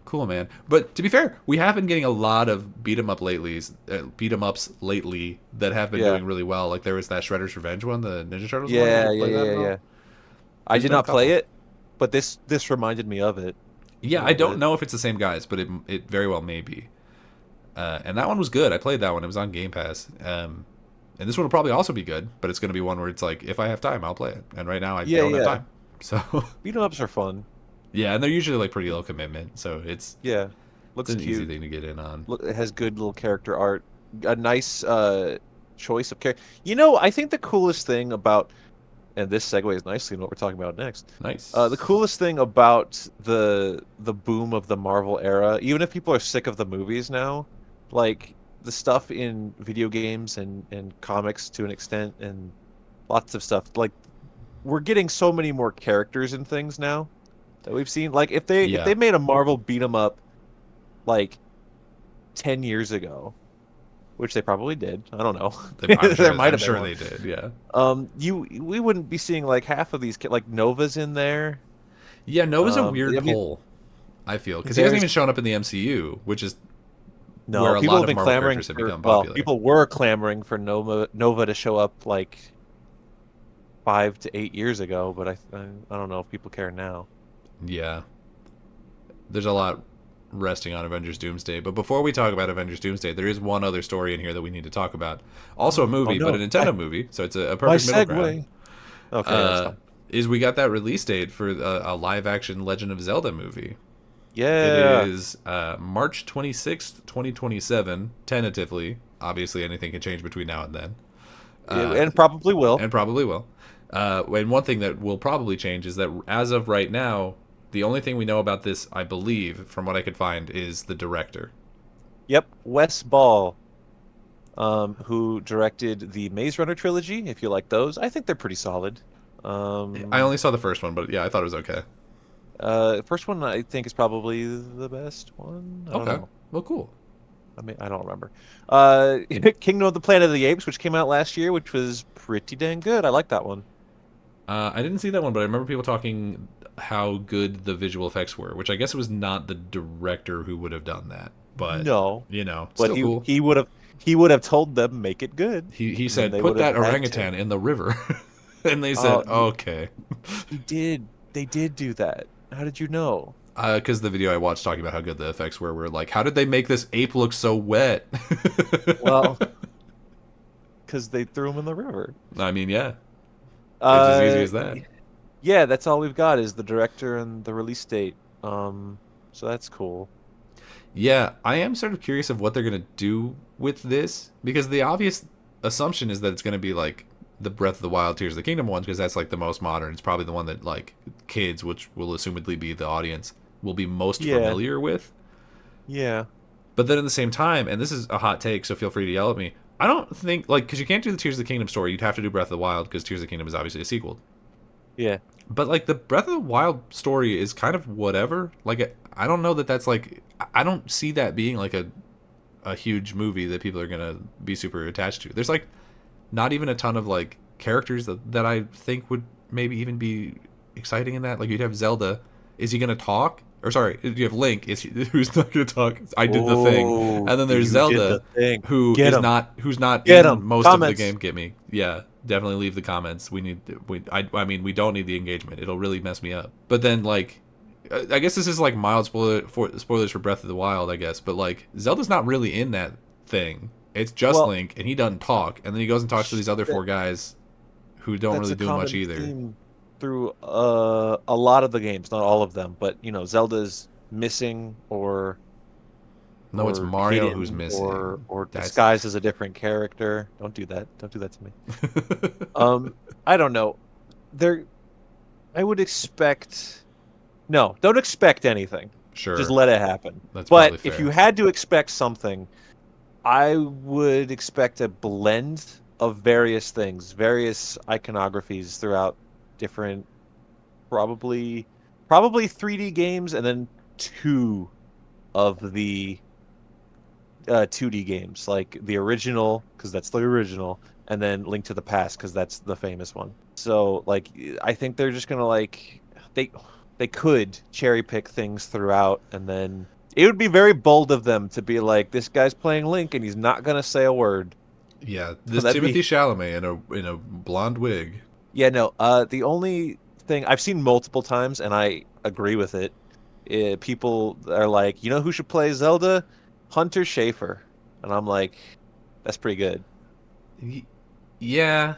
"Cool, man." But to be fair, we have been getting a lot of beat 'em ups lately that have been doing really well. Like there was that Shredder's Revenge one, the Ninja Turtles one. Yeah, Did you yeah, play that yeah, at all? yeah. I There's did been a not play couple. it, but this reminded me of it. Yeah, A I little don't bit. know if it's the same guys, but it very well may be. And that one was good. I played that one. It was on Game Pass. And this one will probably also be good, but it's going to be one where it's like, if I have time, I'll play it. And right now, I Yeah, don't have yeah. time. So, Beat 'em ups are fun. yeah, and they're usually like pretty low commitment. So it's Yeah. it's Looks an easy cute. thing to get in on. It has good little character art. A nice choice of character. You know, I think the coolest thing about and this segues nicely in what we're talking about next. The Nice. coolest thing about the boom of the Marvel era, even if people are sick of the movies now, like the stuff in video games and comics to an extent, and lots of stuff, like we're getting so many more characters and things now that we've seen. Like if Yeah, they made a Marvel beat 'em up like 10 years ago, which they probably did. I don't know. I'm There sure. might I'm have been sure one. they did. Yeah. We wouldn't be seeing like half of these like Nova's in there. Yeah. Nova's a weird I mean, pull. I feel because he hasn't there's even shown up in the MCU, which is no where a people lot have of been Marvel clamoring characters have for, become well, popular. people were clamoring for Nova to show up like 5 to 8 years ago, but I don't know if people care now. Yeah. There's a lot resting on Avengers Doomsday. But before we talk about Avengers Doomsday, there is one other story in here that we need to talk about. Also a Oh movie, but a no, Nintendo movie, so it's a my perfect middle ground. segue. Okay, that's Uh, fine. is we got that release date for a live action Legend of Zelda movie. It Yeah, is March 26th, 2027, tentatively. Obviously, anything can change between now and then. Uh, and probably will. and probably will. And one thing that will probably change is that as of right now, the only thing we know about this, I believe, from what I could find, is the director. Yep, Wes Ball, who directed the Maze Runner trilogy. If you like those, I think they're pretty solid. I Um, only saw the first one, but yeah, I thought it was okay. First one I think is probably the best one. I don't Okay, know. well, cool. I mean, I don't remember. Kingdom of the Planet of the Apes, which came out last year, which was pretty dang good. I like that one. I didn't see that one, but I remember people talking how good the visual effects were, which I guess it was not the director who would have done that, but No, but still cool. he would have told them make it good, He and then said, they "Put would have that had orangutan to. in the river," and they said, Oh, "Okay." he did. They did do that. How did you know? Because the video I watched talking about how good the effects were like, how did they make this ape look so wet? Well, because they threw him in the river. I mean, yeah, it's as easy Uh, as that. yeah, that's all we've got is the director and the release date. So that's cool. Yeah, I am sort of curious of what they're gonna do with this because the obvious assumption is that it's gonna be like the Breath of the Wild, Tears of the Kingdom ones because that's like the most modern. It's probably the one that like kids, which will assumedly be the audience, will be most Yeah, familiar with. yeah, But then at the same time, and this is a hot take, so feel free to yell at me. I don't think like because you can't do the Tears of the Kingdom story. You'd have to do Breath of the Wild because Tears of the Kingdom is obviously a sequel. yeah. But like the Breath of the Wild story is kind of whatever. Like I don't know that that's like I don't see that being like a huge movie that people are gonna be super attached to. There's like not even a ton of like characters that I think would maybe even be exciting in that. Like you'd have Zelda. Is he gonna talk? Or sorry, you have Link. Who's not gonna talk? I did the thing. Oh, And then there's you did the Zelda, thing. who Get is him. not who's not Get in him. most of the Comments. game. Get me? Yeah, definitely leave the comments. I mean we don't need the engagement. It'll really mess me up. But then like I guess this is like mild spoilers for Breath of the Wild, I guess. But like Zelda's not really in that thing. It's just Well, Link, and he doesn't talk, and then he goes and talks to these other that, four guys who don't that's really a do much common either. theme through a lot of the games, not all of them, but Zelda's missing No, it's or Mario who's hidden missing. or That's disguised as a different character. Don't do that. Don't do that to me. I don't know. There, I would expect. No, don't expect anything. Just sure. let it happen. That's But probably if you fair. had to expect something, I would expect a blend of various things, various iconographies throughout different, probably, probably 3D games, and then two of the 2D games, like the original, because that's the original, and then Link to the Past, because that's the famous one. So, like, I think they're just gonna like they they could cherry pick things throughout, and then it would be very bold of them to be like, this guy's playing Link and he's not gonna say a word. Yeah, So this that'd Timothy be Chalamet in a blonde wig. yeah, no. The only thing I've seen multiple times, and I agree with it, people are like, you know who should play Zelda? Hunter Schafer, and I'm like, that's pretty good. Y- Yeah,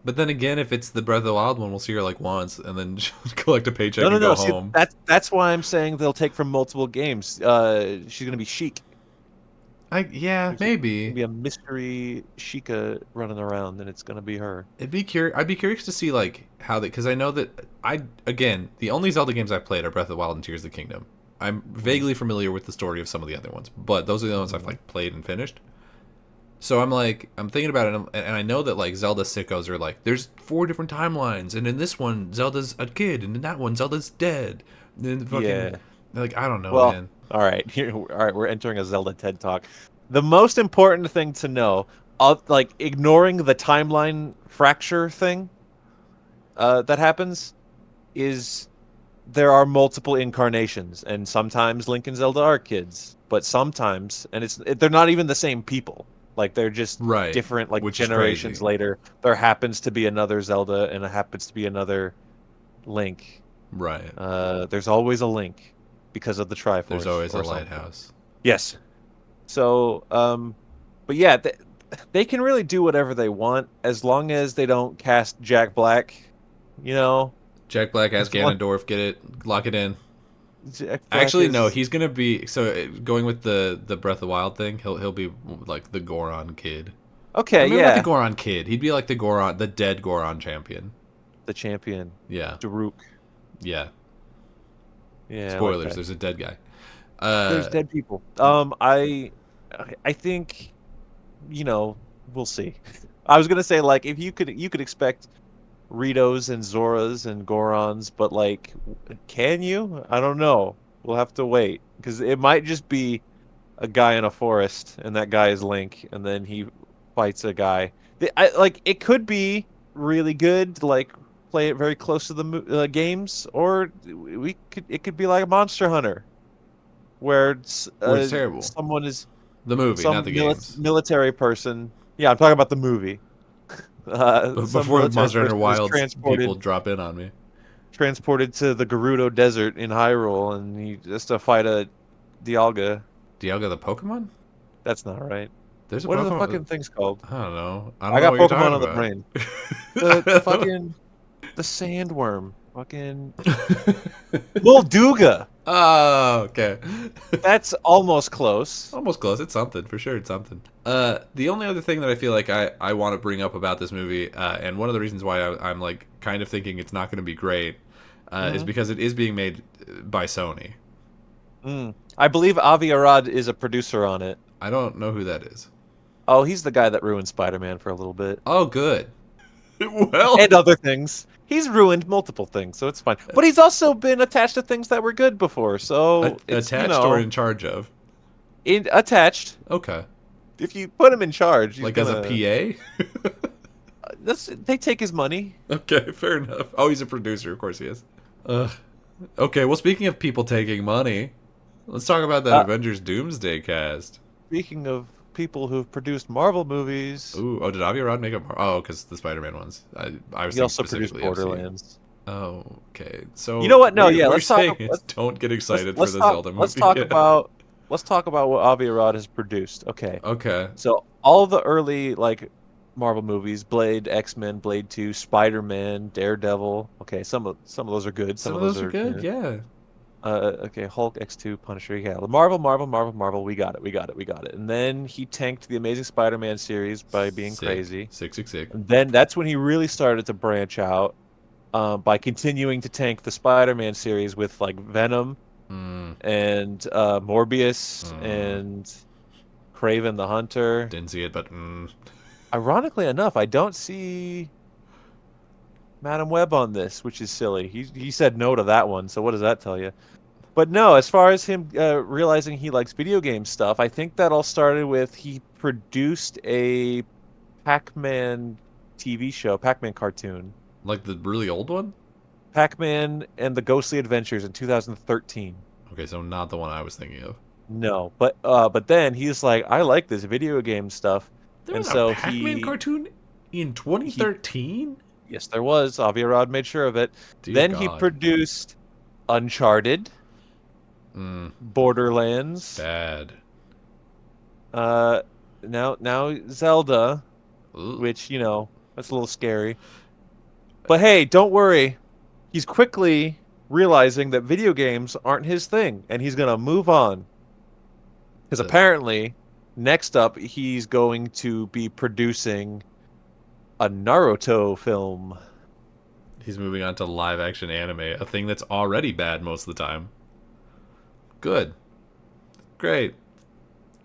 but then again, if it's the Breath of the Wild one, we'll see her like once and then she'll collect a No, paycheck no, and no. go See, home. that's why I'm saying they'll take from multiple games. She's gonna be Sheik. Yeah, There's gonna maybe. be a mystery Sheikah running around, and it's gonna be her. I'd be curious to see like how they, because I know that again, the only Zelda games I've played are Breath of the Wild and Tears of the Kingdom. I'm Mm-hmm. vaguely familiar with the story of some of the other ones, but those are the ones I've Mm-hmm. like played and finished. So I'm thinking about it, and I know that like Zelda sickos are like, there's four different timelines, and in this one Zelda's a kid, and in that one Zelda's dead. And then fucking, Yeah. like, I don't know, Well, man. all right. Here, all right. We're entering a Zelda TED Talk. The most important thing to know, of like ignoring the timeline fracture thing, that happens, is there are multiple incarnations, and sometimes Link and Zelda are kids, but sometimes, and they're not even the same people. Like they're just Right, different, like which is crazy. generations later. There happens to be another Zelda, and it happens to be another Link. Right. There's always a Link because of the There's Triforce always a or something. lighthouse. Yes. So, but yeah, they can really do whatever they want as long as they don't cast Jack Black. You know, Jack Black as as long Ganondorf. Get it? Lock it in. Jack Black Actually, no. is He's gonna be going with the Breath of the Wild thing. He'll be like the Goron kid, or okay. maybe not the Yeah, Goron kid. He'd be like the dead Goron champion. the champion, Yeah, Daruk. yeah. Yeah, I like Spoilers. that. There's a dead guy. There's Uh, dead people. I think we'll see. I was gonna say like if you could expect Ritos and Zoras and Gorons, but like, can you? I don't know. We'll have to wait because it might just be a guy in a forest, and that guy is Link, and then he fights a guy. Like it could be really good, like play it very close to the games, or it could be like a Monster Hunter, where where it's terrible. someone is The movie, not some the games. military person. Yeah, I'm talking about the movie. But Some before military Monster Hunter person is Wilds, people drop in on me. transported to the Gerudo Desert in Hyrule, and he just to fight a Dialga. Dialga the Pokemon? That's not right. There's a What are the Pokemon. fucking things called? I don't know. I don't I know got what you're Pokemon talking on the about. brain. I The don't know. fucking the sandworm. Fucking Molduga. Oh, okay. That's almost close. Almost close. It's something for sure. It's something. The only other thing that I feel like I want to bring up about this movie, and one of the reasons why I'm like kind of thinking it's not going to be great, is Hmm. because it is being made by Sony. I believe Avi Arad is a producer on it. I don't know who that is. Oh, he's the guy that ruined Spider-Man for a little bit. Oh, good. Well, And other things. He's ruined multiple things, so it's fine. But he's also been attached to things that were good before, so it's, attached or in charge of? attached. Okay, If you put him in charge, he's like as a gonna. PA. They take his money. Okay, fair enough. Oh, he's a producer. Of course he is. Ugh. Okay, well, speaking of people taking money, let's talk about that Uh, Avengers Doomsday cast. Speaking of people who've produced Marvel movies, Ooh, oh, did Avi Arad make a? Oh, because the Spider-Man ones. I was he thinking also produced specifically MCU. Borderlands. Oh, okay. You know So what? No, yeah, what you're let's talk. saying is don't get excited for Let's the talk. Zelda Let's movie. talk Yeah. about. Let's talk about what Avi Arad has produced. Okay, Okay. so all the early like Marvel movies, Blade, X-Men, Blade 2, Spider-Man, Daredevil. Okay, some of those are good. Some Some of of those those are are. good. Yeah. Okay, Hulk, X2, Punisher. Yeah, Marvel, Marvel, Marvel, Marvel. We got it. We got it. We got it. And then he tanked the Amazing Spider-Man series by being Sick. crazy. Sick. Sick. Sick. And then that's when he really started to branch out, by continuing to tank the Spider-Man series with like Venom Mm, and Morbius mm, and Kraven the Hunter. didn't see it, but Ironically enough, I don't see Madam Web on this, which is silly. He said no to that one, so what does that tell you? But no, as far as him realizing he likes video game stuff, I think that all started with he produced a Pac-Man TV show, Pac-Man cartoon, like the really old one. Pac-Man and the Ghostly Adventures in 2013. Okay, so not the one I was thinking of. No, but then he's like, I like this video game stuff, There and was a so Pac-Man cartoon in he 2013. yes, there was. Avi Arad made sure of it. Dear Then he God. produced Uncharted, Mm, Borderlands, bad. uh, now Zelda, Ugh. which that's a little scary. But hey, don't worry. He's quickly realizing that video games aren't his thing, and he's gonna move on. Because The apparently, next up, he's going to be producing a Naruto film. He's moving on to live action anime, a thing that's already bad most of the time. Good. Great.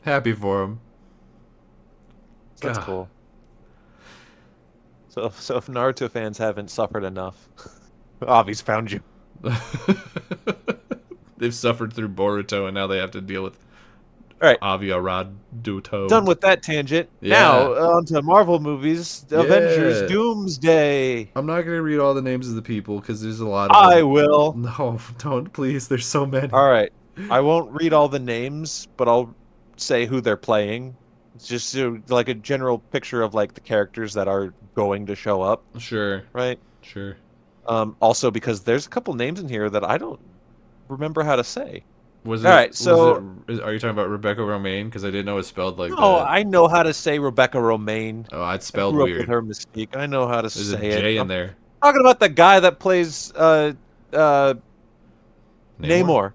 Happy for him. So that's God. cool. So if Naruto fans haven't suffered enough, Avi's found you. They've suffered through Boruto and now they have to deal with All right, Aviaraduto. done with that tangent. Now Yeah. on to Marvel movies. Avengers Yeah. Doomsday. I'm not going to read all the names of the people because there's a lot of I them. will. No, don't, please. There's so many. All right. I won't read all the names, but I'll say who they're playing. It's just like a general picture of like the characters that are going to show up, Sure. right? Sure. Also because there's a couple names in here that I don't remember how to say. Was All it, right, was it, so are you talking about Rebecca Romaine? Because I didn't know it spelled like no, that. I know how to say Rebecca Romaine. Oh, it's I spelled grew up with weird. her Mystique. I know how to There's a say it. J in I'm there. talking about the guy that plays uh Namor? Namor.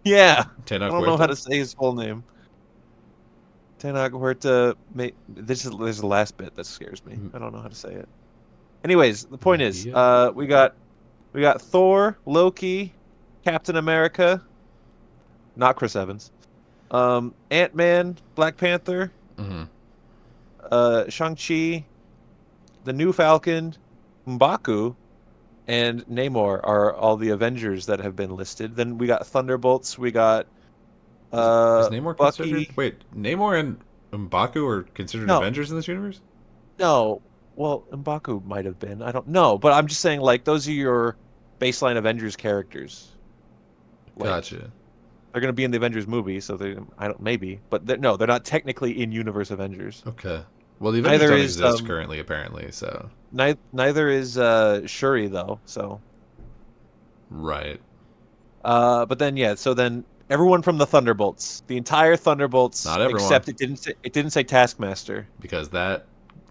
Yeah. I Tenoch don't know how Huerta? to say his full name. Tenoch Huerta. This is the last bit that scares me. I don't know how to say it. Anyways, the point is, Mia? we got Thor, Loki, Captain America, not Chris Evans, Ant-Man, Black Panther, Mm-hmm. Shang-Chi, the new Falcon, M'Baku, and Namor are all the Avengers that have been listed. Then we got Thunderbolts, we got Is Namor considered? Bucky. Wait, Namor and M'Baku are considered No, Avengers in this universe? no. Well, M'Baku might have been. I don't know, but I'm just saying like those are your baseline Avengers characters. Like Gotcha. they're going to be in the Avengers movie, so they I don't maybe, but no, they're not technically in universe Avengers. Okay. Well, the Avengers Neither don't is exist currently, apparently, so. neither is Shuri though. So Right. but then yeah, so then everyone from the Thunderbolts, the entire Thunderbolts Not everyone, except it didn't say Taskmaster. because that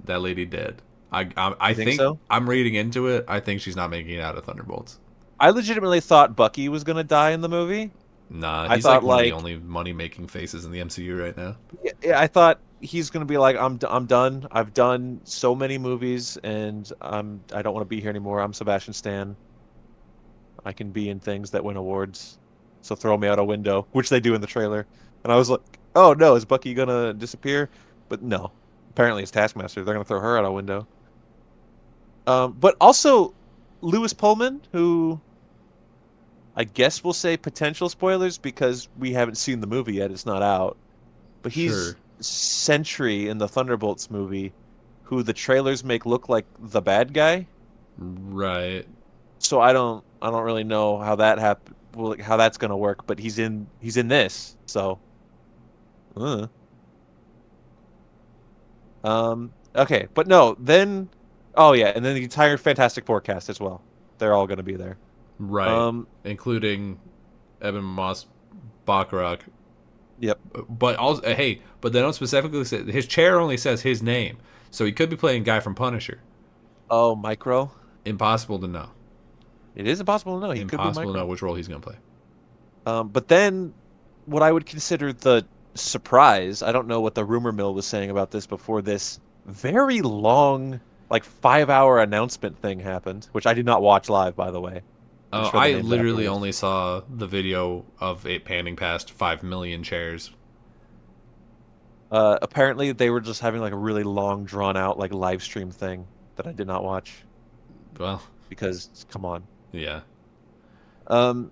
lady dead. I You think think so? I'm reading into it. I think she's not making it out of Thunderbolts. I legitimately thought Bucky was going to die in the movie. Nah, I he's like thought one of the like only money making faces in the MCU right now. yeah, I thought he's gonna be like, I'm done. I've done so many movies, and I don't want to be here anymore. I'm Sebastian Stan. I can be in things that win awards, so throw me out a window, which they do in the trailer. And I was like, oh no, is Bucky gonna disappear? But no, apparently it's Taskmaster. They're gonna throw her out a window. But also Lewis Pullman, who I guess we'll say potential spoilers because we haven't seen the movie yet. It's not out. But he's Sure. Sentry in the Thunderbolts movie, who the trailers make look like the bad guy. Right. So I don't really know how that well, like, how that's gonna work. But he's in this. So uh. Okay, but no, then oh yeah, and then the entire Fantastic Four cast as well. They're all gonna be there. Right. Um, Including Eben Moss Bachrach. yep. But also, hey, but they don't specifically say his chair only says his name, so he could be playing Guy from Punisher. Oh, Micro. Impossible to know. It is impossible to know. He could be Impossible to know Micro. which role he's gonna play. But then what I would consider the surprise, I don't know what the rumor mill was saying about this before this very long, like 5 hour announcement thing happened, which I did not watch live, by the way. I just read the I names literally afterwards. only saw the video of it panning past 5 million chairs. Apparently they were just having like a really long, drawn out, like live stream thing that I did not watch Well, because come on. yeah. Um,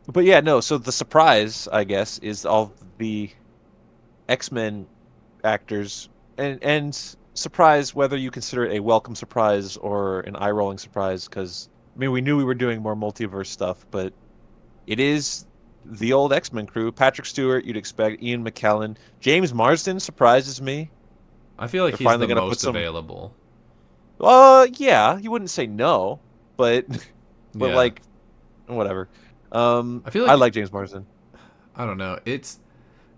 but yeah, no. So the surprise, I guess, is all the X-Men actors, and surprise whether you consider it a welcome surprise or an eye-rolling surprise. Because I mean, we knew we were doing more multiverse stuff, but it is the old X-Men crew. Patrick Stewart, you'd expect. Ian McKellen, James Marsden surprises me. I feel like They're he's finally the gonna put most some. available. Yeah, you wouldn't say no, but but Yeah. like whatever. I feel I like like James Marsden. I don't know. It's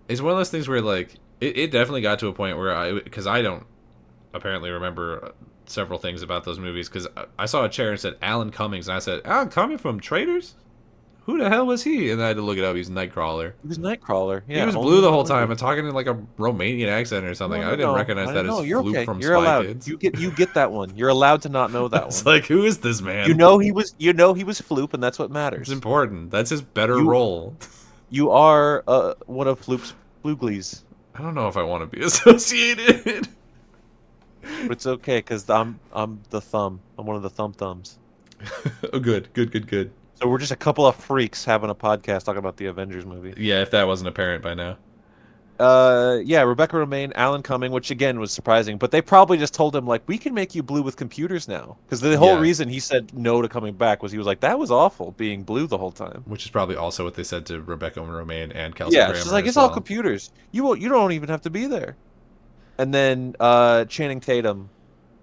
one of those things where like it definitely got to a point where because I don't apparently remember several things about those movies because I saw a chair and said Alan Cummings and I said Alan Cummings from Traders. who the hell was he? And then I had to look it up. He's Nightcrawler. He was Nightcrawler. He Yeah, was only blue in the that whole time movie. and talking in like a Romanian accent or something. No, I no, didn't no. recognize that as No, you're Floop okay. from You're Spy allowed. Kids. You get that one. You're allowed to not know that It's one. like, who is this man? You know he was Floop, and that's what It's matters. important. That's his better You role. you are one of Floop's Flooglies, I don't know if I want to be associated. but it's okay because I'm the thumb. I'm one of the thumbs. Oh, good. So we're just a couple of freaks having a podcast talking about the Avengers movie. Yeah, if that wasn't apparent by now. Yeah, Rebecca Romaine, Alan Cumming, which again was surprising, but they probably just told him like, we can make you blue with computers now, because the whole Yeah, reason he said no to coming back was he was like, that was awful being blue the whole time. which is probably also what they said to Rebecca Romaine and Kelsey Yeah, she's Grammer like, as it's all well. computers. You don't even have to be there. And then Channing Tatum,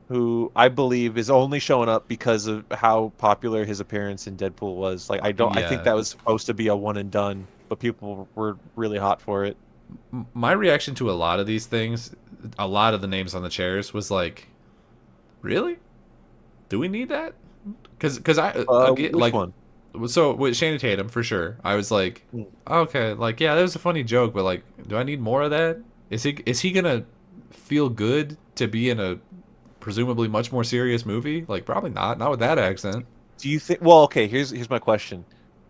who I believe is only showing up because of how popular his appearance in Deadpool was. Like I think Yeah, that was supposed to be a one and done, but people were really hot for it. my reaction to a lot of these things, a lot of the names on the chairs was like, really? Do we need that? Because I again, Which like, one? so with Shannon Tatum for sure, I was like, Hmm. okay, like yeah, that was a funny joke, but like, do I need more of that? Is he gonna feel good to be in a presumably much more serious movie? Like probably not, not with that accent. Do you think? Well, okay. Here's my question.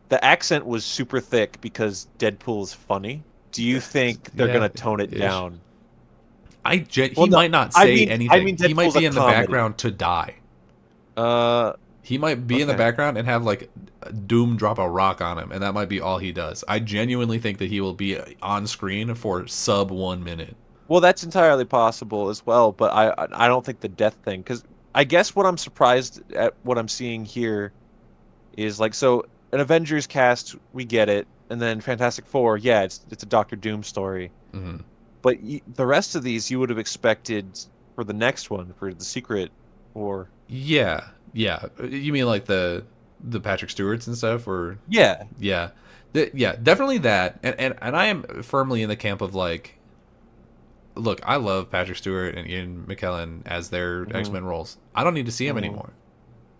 The accent was super thick because Deadpool is funny. Do you think they're Yeah, gonna tone it ish. down? Well, He no. might not I say mean, I anything. mean, He might Deadpool's a be in the comedy. background to die. Uh, He might be in the okay. background and have like Doom drop a rock on him, and that might be all he does. I genuinely think that he will be on screen for sub 1 minute. Well, that's entirely possible as well, but I don't think the death thing, because I guess what I'm surprised at what I'm seeing here is like, so an Avengers cast, we get it, and then Fantastic Four, yeah, it's a Doctor Doom story. Hmm. But the rest of these you would have expected for the next one, for the Secret War. Yeah, yeah. You mean like the Patrick Stewarts and stuff, or Yeah. yeah, yeah, definitely that. And I am firmly in the camp of like, look, I love Patrick Stewart and Ian McKellen as their Hmm. X-Men roles. I don't need to see them Hmm. anymore.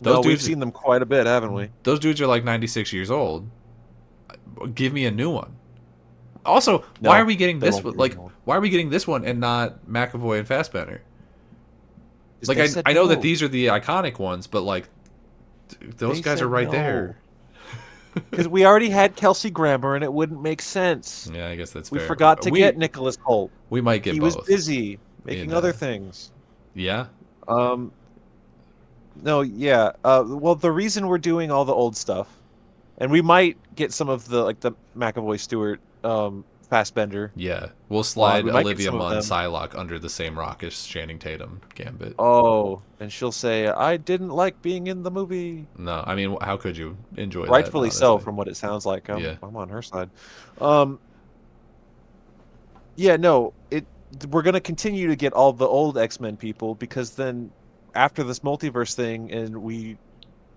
Those No, we've dudes, seen them quite a bit, haven't we? those dudes are like 96 years old. Give me a new one. Also, why are No, we getting they this? won't be Like, anymore. why are we getting this one and not McAvoy and Fassbender? 'Cause Like, they I said I know that no. these are the iconic ones, but like, those They guys are said right no. there. Because we already had Kelsey Grammer and it wouldn't make sense. Yeah, I guess that's We fair. forgot to We get Nicholas Holt. we might get He was both busy in making other things. yeah. Um, no, yeah. Well, the reason we're doing all the old stuff, and we might get some of the like the McAvoy Stewart, Fassbender. Yeah, we'll Blonde. slide We might get Olivia some of Munn them. Psylocke under the same rock as Channing Tatum Gambit. Oh, and she'll say, "I didn't like being in the movie." No, I mean, how could you enjoy that? Rightfully so, Honestly, from what it sounds like. I'm yeah, I'm on her side. Um, yeah, no, we're gonna continue to get all the old X-Men people because then after this multiverse thing and we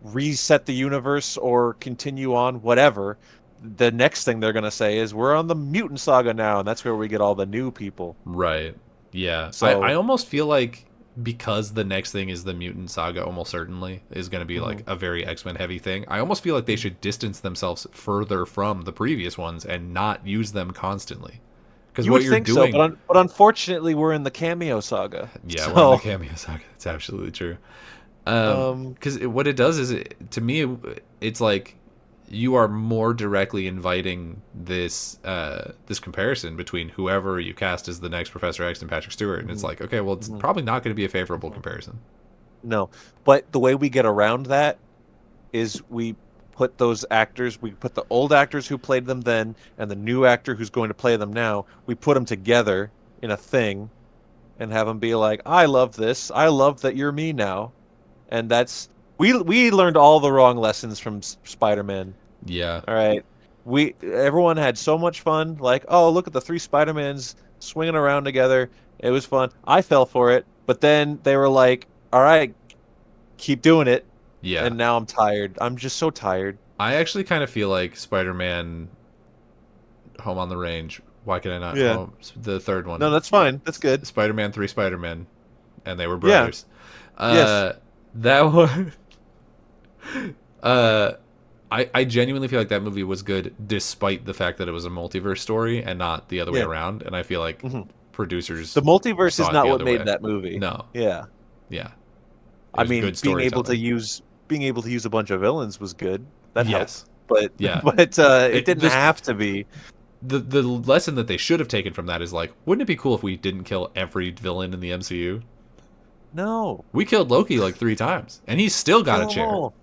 reset the universe or continue on whatever, the next thing they're gonna say is we're on the mutant saga now, and that's where we get all the new people. right. Yeah, I So, almost feel like because the next thing is the mutant saga, almost certainly is going to be like mhm. a very X-Men heavy thing. I almost feel like they should distance themselves further from the previous ones and not use them constantly. Because You what would you're think so, doing, but unfortunately we're in the cameo saga. yeah, we're in the So, cameo saga. That's absolutely true. um, Because what it does is, to me, it's like you are more directly inviting this comparison between whoever you cast as the next Professor X and Patrick Stewart, and it's mhm, like, okay, well, it's mhm, probably not going to be a favorable mhm. comparison. No, but the way we get around that is we put those actors, we put the old actors who played them then and the new actor who's going to play them now, we put them together in a thing and have them be like, "I love this. I love that you're me now." And that's we learned all the wrong lessons from Spider-Man. Yeah, All right. Everyone had so much fun. Like, oh, look at the three Spider-Mans swinging around together. It was fun. I fell for it, but then they were like, "All right, keep doing it." yeah. And now I'm tired. I'm just so tired. I actually kind of feel like Spider-Man: Home on the Range. Why can I not? Yeah. The third No, one, that's fine. That's good. Spider-Man, three Spider-Men, and they were Yeah. brothers. Yes. That one. uh, I genuinely feel like that movie was good despite the fact that it was a multiverse story and not the other way Yeah. around. And I feel like hmm producers The multiverse is saw it not the what other made way. that movie. No, Yeah. yeah, it I was mean, good storytelling. being able to use a bunch of villains was good. That helped. Yes, But yeah. it didn't This have to be. the lesson that they should have taken from that is like, wouldn't it be cool if we didn't kill every villain in the MCU? No. We killed Loki like 3 times, and he's still got a Kill them chair. all.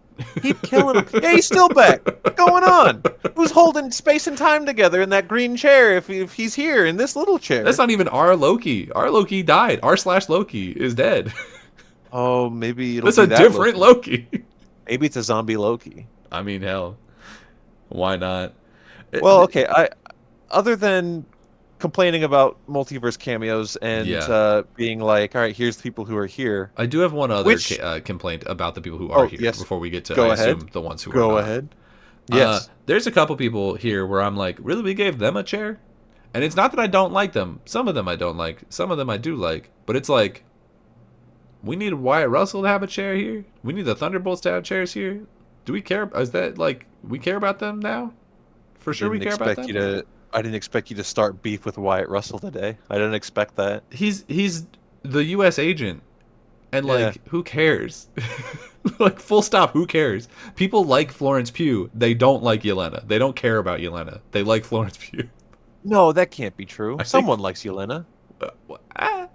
Keep killing them. Yeah, he's still back. What's going on? Who's holding space and time together in that green chair if he's here in this little That's chair? not even our Loki. Our Loki died. R slash Loki is dead. Oh, maybe it'll That's be a that different Loki. Loki. Maybe it's a zombie Loki. I mean, hell, why not? Well, okay. Other than complaining about multiverse cameos and Yeah. being like, all right, here's the people who are here. I do have one other Which, complaint about the people who are oh, here yes, before we get to, I go ahead. assume, the ones who are Go not. ahead. Yes. There's a couple people here where I'm like, really, we gave them a chair? And it's not that I don't like them. Some of them I don't like. Some of them I do like. But it's like, we need Wyatt Russell to have a chair here? We need the Thunderbolts to have chairs here? Do we care? Is that like, we care about them now? For sure we Didn't care about expect them? you to. I didn't expect you to start beef with Wyatt Russell today. I didn't expect that. He's the U.S. agent. And Yeah. like, who cares? Like, full stop, who cares? People like Florence Pugh. They don't like Yelena. They don't care about Yelena. They like Florence Pugh. No, that can't be true. I think- Someone likes Yelena. Ah,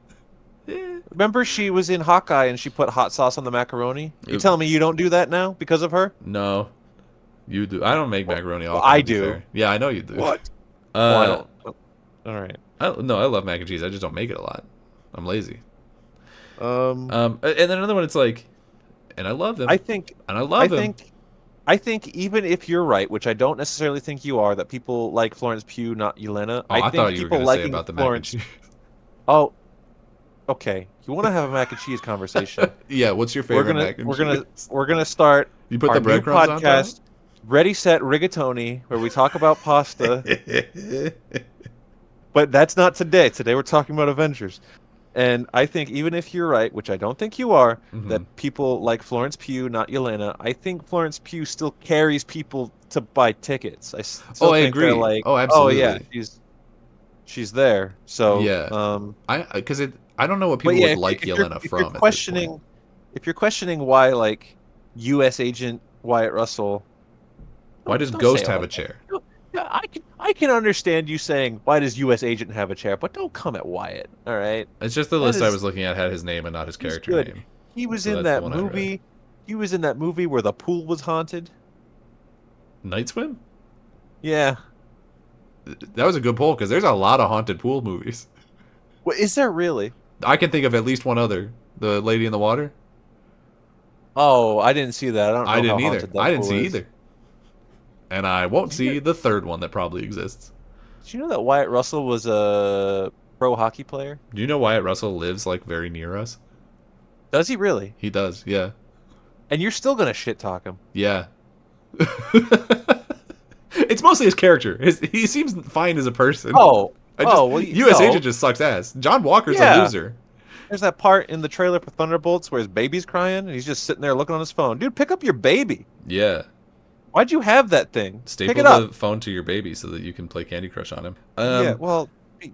yeah. Remember she was in Hawkeye and she put hot sauce on the macaroni? You telling me you don't do that now because of her? No, you do. I don't make macaroni Well, often. I to be do. fair. Yeah, I know you do. What? Well, I Uh, don't. All right. no, I love mac and cheese. I just don't make it a lot. I'm lazy. Um, And then another one, it's like, and I love them. I think and I love I them. think I think even if you're right, which I don't necessarily think you are, that people like Florence Pugh, not Yelena. Oh, I think thought you were people going to say liking about the Florence. mac and cheese. Oh, okay. You want to have a mac and cheese conversation? Yeah, what's your we're favorite gonna mac and we're cheese? gonna we're gonna start You put our the new breadcrumbs on top? podcast, Ready Set Rigatoni, where we talk about pasta. But that's not today. Today we're talking about Avengers. And I think even if you're right, which I don't think you are, Mhm. that people like Florence Pugh, not Yelena, I think Florence Pugh still carries people to buy tickets. I still I think they're agree. like, Oh, oh yeah, absolutely. she's there. So Yeah. Because I don't know what but people yeah, would like Yelena if from you're at this questioning, point. if you're questioning why like U.S. agent Wyatt Russell, Why does don't Ghost say it have a like that. chair? Yeah, I can understand you saying why does U.S. agent have a chair, but don't come at Wyatt. All right. It's just the That list I is- was looking at had his name and not his He's character good. name. He was So in that's the that one I read. movie. He was in that movie where the pool was haunted. Night Swim? Yeah. That was a good poll because there's a lot of haunted pool movies. Well, is there really? I can think of at least one other. The Lady in the Water? Oh, I didn't see that. I don't know I didn't how either. haunted that I didn't pool see is. either. And I won't Did you see the third one that probably exists. Did you know that Wyatt Russell was a pro hockey player? Do you know Wyatt Russell lives like very near us? Does he really? He does, yeah. And you're still gonna shit talk him? Yeah. It's mostly his character. He seems fine as a person. Oh, Well, U.S. Agent just sucks ass. John Walker's a Yeah. loser. There's that part in the trailer for Thunderbolts where his baby's crying and he's just sitting there looking on his phone. Dude, pick up your baby. Yeah. Why'd you have that thing? Staple pick it up. the phone to your baby so that you can play Candy Crush on him. Yeah, well,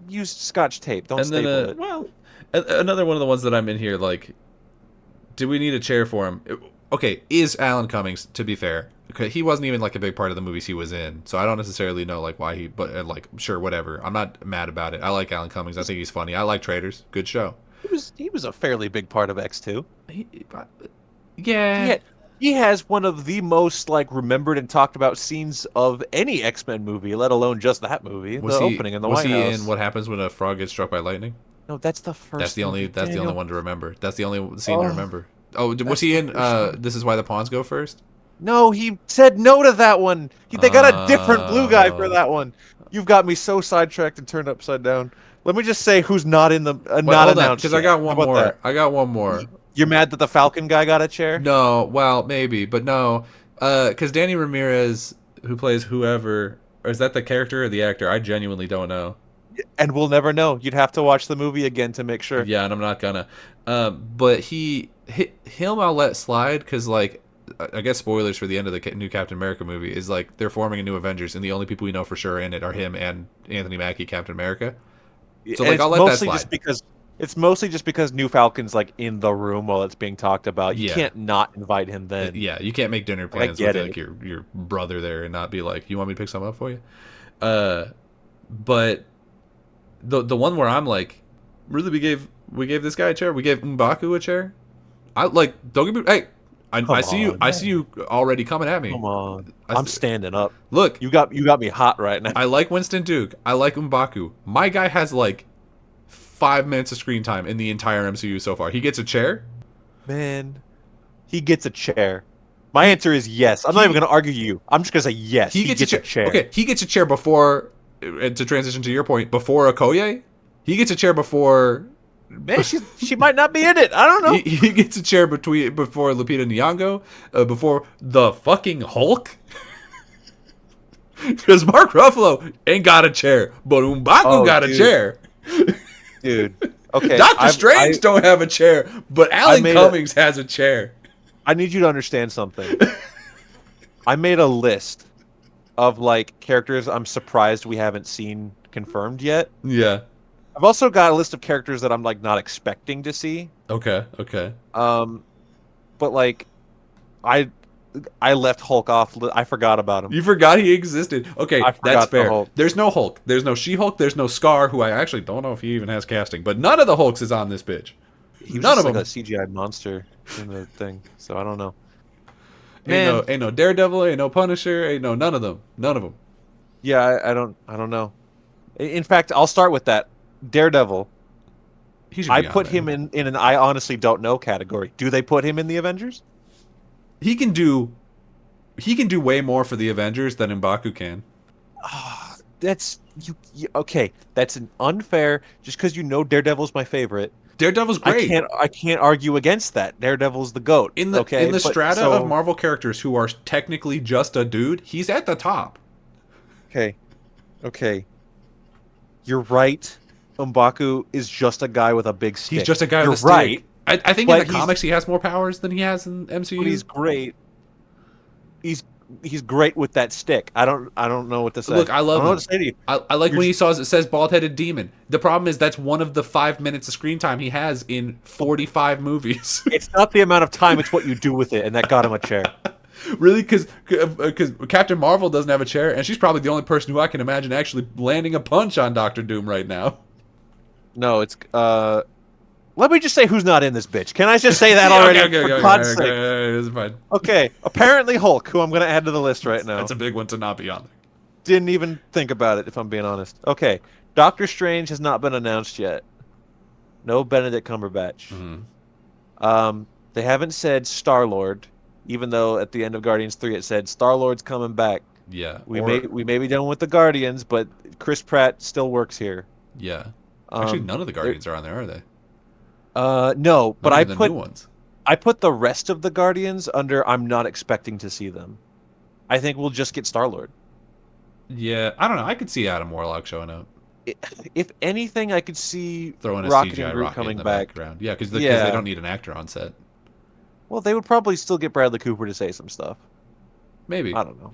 use Scotch tape. Don't and then, staple it. well, another one of the ones that I'm in here, like, do we need a chair for him? Okay, is Alan Cummings, to be fair. Okay, he wasn't even, like, a big part of the movies he was in, so I don't necessarily know, like, why he, but, like, sure, whatever. I'm not mad about it. I like Alan Cummings. I think he's funny. I like Traders. Good show. He was a fairly big part of X2. Yeah. He has one of the most like remembered and talked about scenes of any X-Men movie, let alone just that movie. The opening in the White House. Was he in What Happens When a Frog Gets Struck by Lightning? No, that's the first. That's the only. movie, That's the only Daniel. one to remember. That's the only scene to Oh, remember. Oh, was that's he the in? first one. This Is Why the Pawns Go First. No, he said no to that one. They got a different blue guy for Oh. that one. You've got me so sidetracked and turned upside down. Let me just say who's not in the Wait, not hold on, announced. because I yet. got How one about more. that? I got one more. You're mad that the Falcon guy got a chair? No, well, maybe, but no, because Danny Ramirez, who plays whoever, or is that the character or the actor? I genuinely don't know. And we'll never know. You'd have to watch the movie again to make sure. Yeah, and I'm not gonna. But him I'll let slide because like I guess spoilers for the end of the new Captain America movie is like they're forming a new Avengers, and the only people we know for sure in it are him and Anthony Mackie, Captain America. So And like I'll let that slide. it's mostly just because New Falcon's like in the room while it's being talked about. You Yeah, can't not invite him then. yeah. You can't make dinner Like, I plans with get like it. your brother there and not be like, you want me to pick something up for you? Uh, but the one where I'm like, really, we gave this guy a chair. We gave M'Baku a chair. I like don't get me. Hey, I Come see you. on, I see you already coming at me. come on. I, I'm standing up. look, You got me hot right now. I like Winston Duke. I like M'Baku. My guy has like 5 minutes of screen time in the entire MCU so far. He gets a chair. Man, he gets a chair. My answer is yes. I'm not even going to argue you. I'm just going to say yes. He gets a chair. Okay, he gets a chair before. And to transition to your point, before Okoye, he gets a chair before. Man, she might not be in it. I don't know. He gets a chair before Lupita Nyong'o, before the fucking Hulk. Because Mark Ruffalo ain't got a chair, but M'Baku Oh, got a dude. chair. Dude. Okay. Doctor Strange don't have a chair, but Alan made Cummings has a chair. I need you to understand something. I made a list of like characters I'm surprised we haven't seen confirmed yet. Yeah. I've also got a list of characters that I'm like not expecting to see. Okay. Okay. But like I left Hulk off. I forgot about him. You forgot he existed. Okay, I that's forgot the fair. Hulk. There's no Hulk. There's no She-Hulk. There's no Scar, who I actually don't know if he even has casting. But none of the Hulks is on this bitch. He was None just of like them. a CGI monster in the thing, so I don't know. Ain't no Daredevil. Ain't no Punisher. Ain't no none of them. None of them. Yeah, I don't know. In fact, I'll start with that. Daredevil. He should I be on put there. him in an I honestly don't know category. Do they put him in the Avengers? He can do. He can do way more for the Avengers than M'Baku can. That's okay. That's an unfair. Just because you know Daredevil's my favorite, Daredevil's great. I can't argue against that. Daredevil's the goat. In the okay, in the but strata so- of Marvel characters who are technically just a dude, he's at the top. Okay. You're right. M'Baku is just a guy with a big stick. He's just a guy You're with a stick. right, I think but in the comics he has more powers than he has in MCU. but he's great. He's great with that stick. I don't know what to say. Look, I love don't know him. what to say to you. I like You're when he says bald-headed demon. The problem is that's one of the 5 minutes of screen time he has in 45 movies. It's not the amount of time; it's what you do with it, and that got him a chair. Really? Because Captain Marvel doesn't have a chair, and she's probably the only person who I can imagine actually landing a punch on Doctor Doom right now. No, it's Let me just say who's not in this bitch. Can I just say that already? For God's sake. It's fine. Okay, apparently Hulk, who I'm going to add to the list right now. That's a big one to not be on there. Didn't even think about it, if I'm being honest. Okay, Doctor Strange has not been announced yet. No Benedict Cumberbatch. They haven't said Star-Lord, even though at the end of Guardians 3 it said Star-Lord's coming back. Yeah. We may be done with the Guardians, but Chris Pratt still works here. Yeah. Actually, none of the Guardians are on there, are they? No, but Not even the new ones. I put the rest of the Guardians under I'm not expecting to see them. I think we'll just get Star-Lord. Yeah, I don't know. I could see Adam Warlock showing up. If anything, I could see Throwing a Rocket CGI and Groot rocket coming in the back. background. Yeah, because they Yeah. don't need an actor on set. Well, they would probably still get Bradley Cooper to say some stuff. Maybe. I don't know.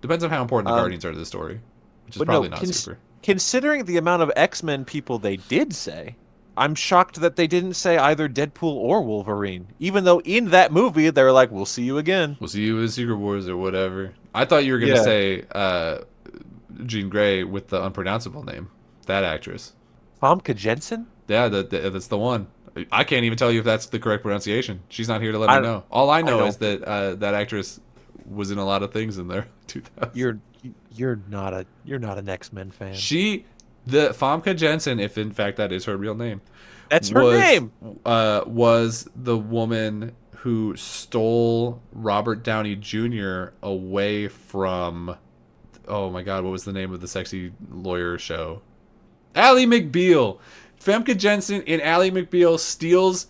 Depends on how important the Guardians are to the story, which is But probably no, not super. Considering the amount of X-Men people they did say, I'm shocked that they didn't say either Deadpool or Wolverine. Even though in that movie they were like, "We'll see you again." We'll see you in Secret Wars or whatever. I thought you were gonna Yeah. say Jean Grey with the unpronounceable name. That actress. Famke Jensen? Yeah, that's the one. I can't even tell you if that's the correct pronunciation. She's not here to let I- me know. All I know don't- is that that actress was in a lot of things in there. 2000. You're not an X-Men fan. The Famke Jensen, if in fact that is her real name, That's her name. Was the woman who stole Robert Downey Jr. away from, oh my God, what was the name of the sexy lawyer show? Ally McBeal. Famke Jensen in Ally McBeal steals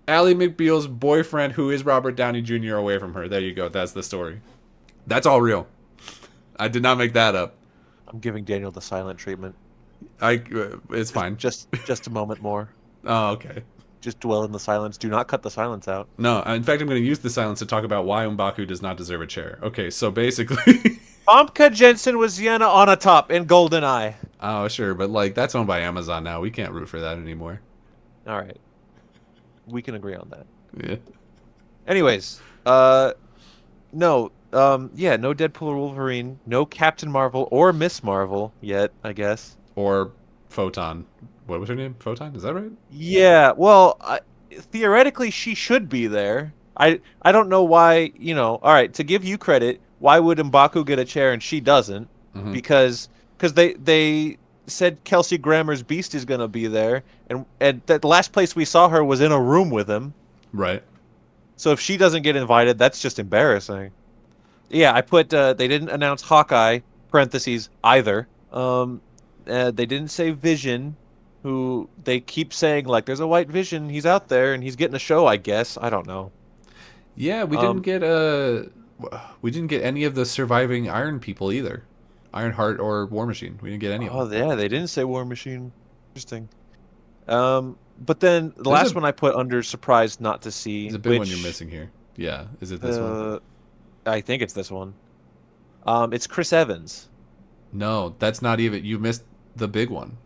Ally McBeal's boyfriend, who is Robert Downey Jr., away from her. There you go. That's the story. That's all real. I did not make that up. I'm giving Daniel the silent treatment. It's fine. Just a moment more. Oh, okay. just dwell in the silence. Do not cut the silence out. No, in fact, I'm going to use the silence to talk about why M'Baku does not deserve a chair. Okay, so basically, Famke Jensen was Sienna on a top in GoldenEye. oh sure, but like that's owned by Amazon now. We can't root for that anymore. All right, we can agree on that. Yeah. Anyways, no, yeah, no Deadpool or Wolverine, no Captain Marvel or Miss Marvel yet, I guess. Or Photon. What was her name? Photon? Is that right? Yeah, well, theoretically she should be there. I don't know why, all right, to give you credit, why would M'Baku get a chair and she doesn't? Mm-hmm. Because they said Kelsey Grammer's Beast is going to be there, and the last place we saw her was in a room with him. Right. So if she doesn't get invited, that's just embarrassing. Yeah, I put they didn't announce Hawkeye parentheses either. They didn't say Vision, who they keep saying like there's a white Vision, he's out there and he's getting a show, I guess. I don't know. Yeah, we didn't get any of the surviving Iron people either. Ironheart or War Machine. We didn't get any of them. Oh yeah, they didn't say War Machine. Interesting. But then the There's last one I put under surprised not to see, there's a big one you're which missing here. Yeah, is it this one? I think it's this one. It's Chris Evans. No, that's not even. You missed the big one.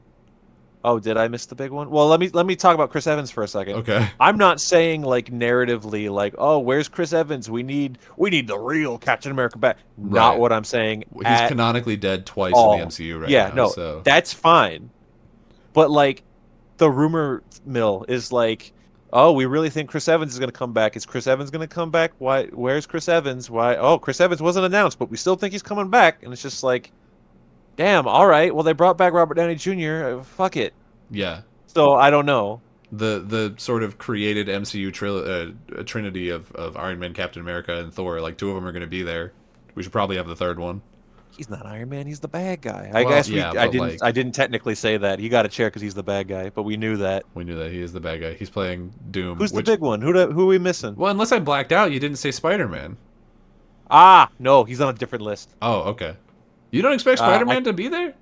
Oh, did I miss the big one? Well, let me talk about Chris Evans for a second. Okay. I'm not saying like narratively like, "Oh, where's Chris Evans? We need the real Captain America back." Not Right. what I'm saying He's at canonically dead twice in all. the MCU right Yeah, now. no, So that's fine. But like the rumor mill is like, "Oh, we really think Chris Evans is going to come back. Is Chris Evans going to come back? Why? Where's Chris Evans? Why? Oh, Chris Evans wasn't announced, but we still think he's coming back." And it's just like, "Damn, all right. Well, they brought back Robert Downey Jr. Fuck it." yeah, So, I don't know. the sort of created MCU trinity of Iron Man, Captain America, and Thor. Like two of them are going to be there. We should probably have the third one. He's not Iron Man. He's the bad guy. I Well, guess yeah, I but didn't. like I didn't technically say that. He got a chair because he's the bad guy, but we knew that. we knew that he is the bad guy. He's playing Doom. Who's the Which big one? Who are we missing? well, unless I blacked out, you didn't say Spider Man. Ah, no, he's on a different list. Oh, okay. You don't expect Uh, Spider I Man to be there?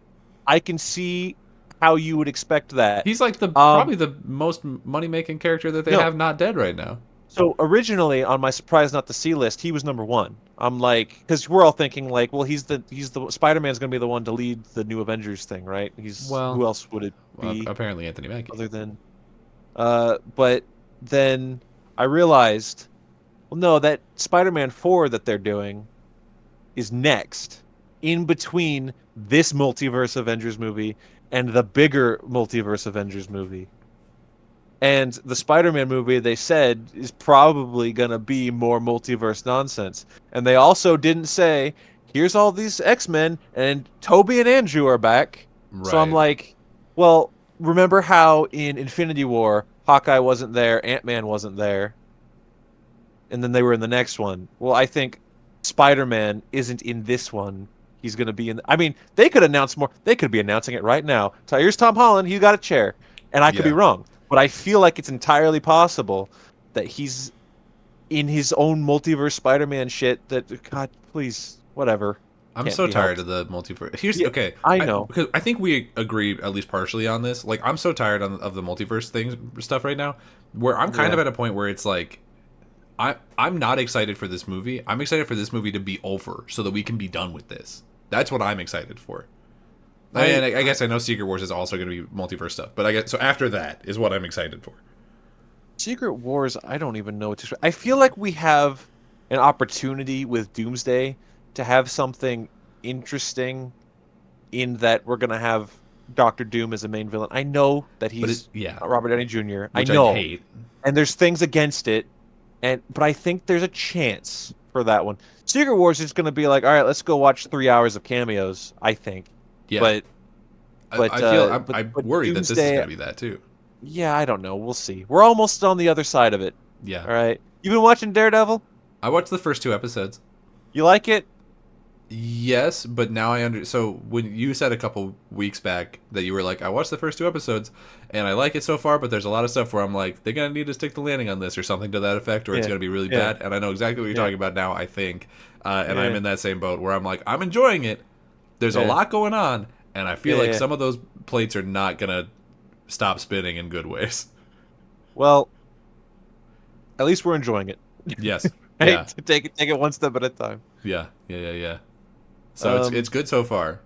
I can see how you would expect that. He's like the Um, probably the most money making character that they no. have not dead right now. So originally on my surprise not to see list, he was number one. I'm like, because we're all thinking like, well, he's the Spider-Man's gonna be the one to lead the new Avengers thing, right? Well, Who else would it well, be apparently Anthony Mackie. other than but then I realized, well, no, that Spider-Man 4 that they're doing is next, in between this multiverse Avengers movie and the bigger multiverse Avengers movie. And the Spider-Man movie, they said, is probably going to be more multiverse nonsense. And they also didn't say, here's all these X-Men, and Toby and Andrew are back. So I'm Right. like, well, remember how in Infinity War, Hawkeye wasn't there, Ant-Man wasn't there, and then they were in the next one. Well, I think Spider-Man isn't in this one. He's going to be in... I mean, they could announce more. They could be announcing it right now. So here's Tom Holland. He got a chair. And I could be Yeah. wrong. But I feel like it's entirely possible that he's in his own multiverse Spider-Man shit that, God, please, whatever. I'm Can't so be tired helped. of the multiverse. Here's Yeah, okay. I know. Because I think we agree at least partially on this. Like I'm so tired of the multiverse things stuff right now, where I'm kind Yeah. of at a point where it's like, I'm not excited for this movie. I'm excited for this movie to be over so that we can be done with this. That's what I'm excited for. I guess I know Secret Wars is also going to be multiverse stuff, but I guess so. After that is what I'm excited for. Secret Wars, I don't even know what to... I feel like we have an opportunity with Doomsday to have something interesting in that we're going to have Doctor Doom as a main villain. I know that he's Yeah, Robert Downey Jr. which I know. I hate. And there's things against it, but I think there's a chance for that one. Secret Wars is going to be like, all right, let's go watch 3 hours of cameos, I think. Yeah, But I feel but I'm worried that this is Doomsday, going to be that too. yeah, I don't know. We'll see. We're almost on the other side of it. Yeah, All right. You been watching Daredevil? I watched the first 2 episodes. You like it? Yes, but now So when you said a couple weeks back that you were like, I watched the first 2 episodes and I like it so far, but there's a lot of stuff where I'm like, they're gonna need to stick the landing on this or something to that effect, or it's Yeah. gonna be really Yeah. bad. And I know exactly what you're Yeah. talking about now. I think, and Yeah. I'm in that same boat where I'm like, I'm enjoying it. There's a Yeah. lot going on, and I feel Yeah, like yeah. some of those plates are not gonna stop spinning in good ways. Well, at least we're enjoying it. Yes. Right? Yeah. Take it one step at a time. Yeah. Yeah. Yeah. Yeah. So Um, it's good so far.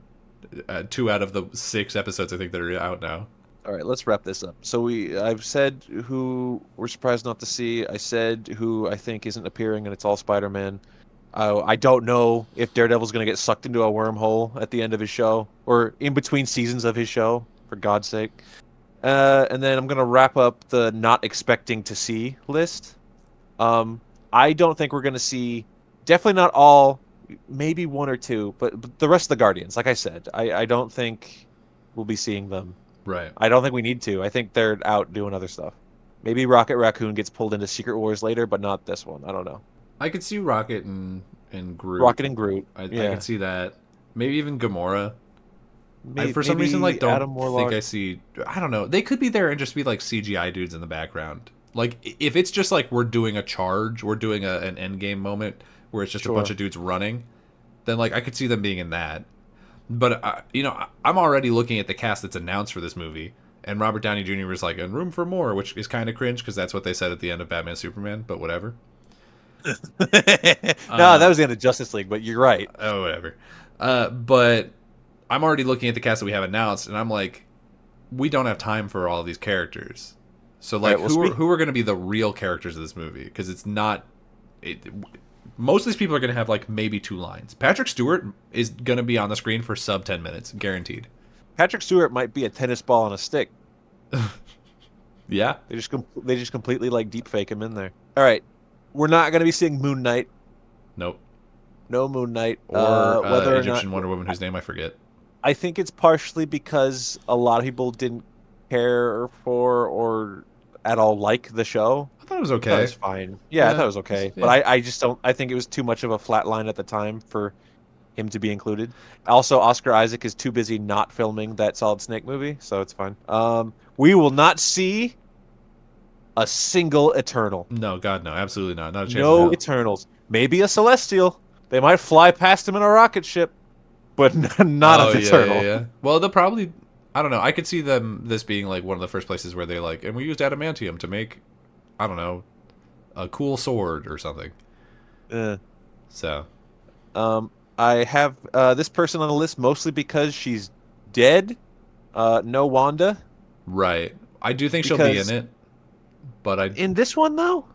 2 out of the 6 episodes I think that are out now. all right, let's wrap this up. So I've said who we're surprised not to see. I said who I think isn't appearing, and it's all Spider-Man. I don't know if Daredevil's going to get sucked into a wormhole at the end of his show or in between seasons of his show, for God's sake. And then I'm going to wrap up the not expecting to see list. I don't think we're going to see, definitely not all, maybe one or two, but the rest of the Guardians. Like I said, I don't think we'll be seeing them. Right. I don't think we need to. I think they're out doing other stuff. Maybe Rocket Raccoon gets pulled into Secret Wars later, but not this one. I don't know. I could see Rocket and Groot. Rocket and Groot. I Yeah. could see that. Maybe even Gamora. I for some Maybe reason like don't Adam think Warlock. I see. I don't know. They could be there and just be like CGI dudes in the background. Like if it's just like we're doing a charge, we're doing an end game moment where it's just a Sure. bunch of dudes running, then like I could see them being in that. But I'm already looking at the cast that's announced for this movie, and Robert Downey Jr. was like in room for more, which is kind of cringe because that's what they said at the end of Batman Superman. But whatever. No, that was the end of Justice League, but you're right. Oh, whatever. But I'm already looking at the cast that we have announced, and I'm like, we don't have time for all these characters. So like, Right, well, who are going to be the real characters of this movie? Because it's not. Most of these people are going to have like maybe 2 lines. Patrick Stewart is going to be on the screen for sub 10 minutes, guaranteed. Patrick Stewart might be a tennis ball on a stick. Yeah. They just completely like deep fake him in there. All right, we're not going to be seeing Moon Knight. Nope. No Moon Knight. Or Whether or Egyptian not, Wonder Woman, whose name I forget. I think it's partially because a lot of people didn't care for or at all like the show. I thought it was I thought it okay. was fine. Yeah, I Yeah. thought it was okay. Yeah. But I just don't. I think it was too much of a flat line at the time for him to be included. Also, Oscar Isaac is too busy not filming that Solid Snake movie, so it's fine. We will not see a single Eternal. No, God, no, absolutely not. Not a chance in No hell. Eternals. Maybe a Celestial. They might fly past him in a rocket ship, but not Oh, an yeah, Eternal. yeah, yeah. Well, they'll probably. I don't know. I could see this being like one of the first places where they like, and we used adamantium to make, I don't know, a cool sword or something. Uh, So I have this person on the list mostly because she's dead. No Wanda. right, I do think she'll be Because in it, but I in this one though,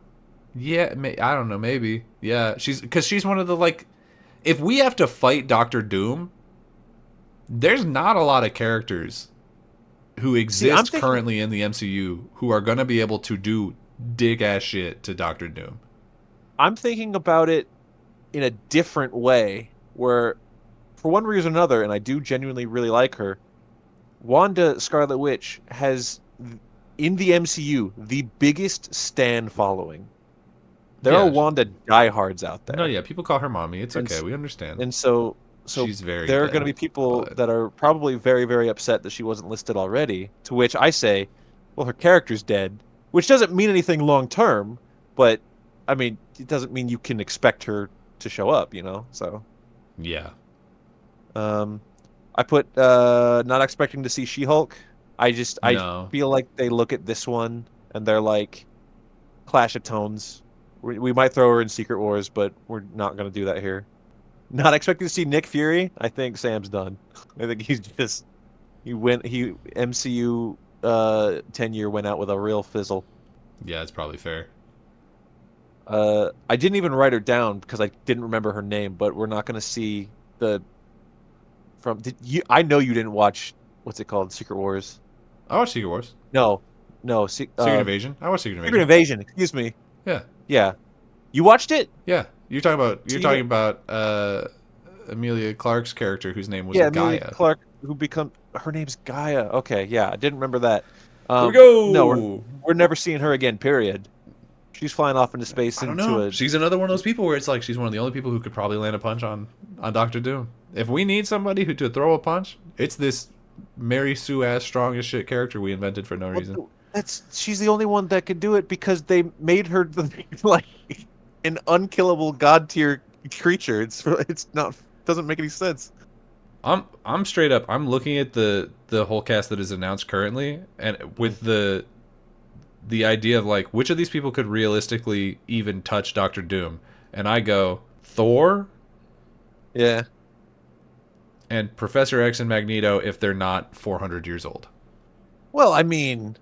yeah, I don't know, maybe yeah, she's one of the like, if we have to fight Doctor Doom, there's not a lot of characters who exist thinking- currently in the MCU who are gonna be able to do dig ass shit to Doctor Doom. I'm thinking about it in a different way, where for one reason or another, and I do genuinely really like her, Wanda Scarlet Witch has in the MCU the biggest stan following. There Yeah. are Wanda diehards out there. No, yeah, people call her mommy. It's And okay, we understand. And so She's very there are dead, going to be people but- that are probably very, very upset that she wasn't listed already. To which I say, well, her character's dead, which doesn't mean anything long term, but I mean, it doesn't mean you can expect her to show up, you know? So, Yeah. I put not expecting to see She-Hulk. I No. feel like they look at this one and they're like, clash of tones. We might throw her in Secret Wars, but we're not going to do that here. Not expecting to see Nick Fury. I think Sam's done. I think MCU tenure went out with a real fizzle. Yeah, it's probably fair. I didn't even write her down because I didn't remember her name, but we're not going to see the I know you didn't watch what's it called? Secret Wars. I watched Secret Wars. No. Secret Invasion. I watched Secret Invasion. Secret Invasion, excuse me. Yeah. Yeah. You watched it? Yeah. You're talking about So you Amelia Clark's character whose name was Yeah, Gaia. Emilia Clarke, her name's Gaia. Okay, yeah, I didn't remember that. Here we go. No, we're never seeing her again. Period. She's flying off into space I don't into know. a. She's another one of those people where it's like she's one of the only people who could probably land a punch on Doctor Doom. If we need somebody who to throw a punch, it's this Mary Sue ass strong as shit character we invented for no reason. She's the only one that could do it because they made her like an unkillable god tier creature. It's not doesn't make any sense. I'm straight up. I'm looking at the whole cast that is announced currently, and with the the idea of like which of these people could realistically even touch Doctor Doom, and I go Thor Yeah. and Professor X and Magneto if they're not 400 years old. Well, I mean,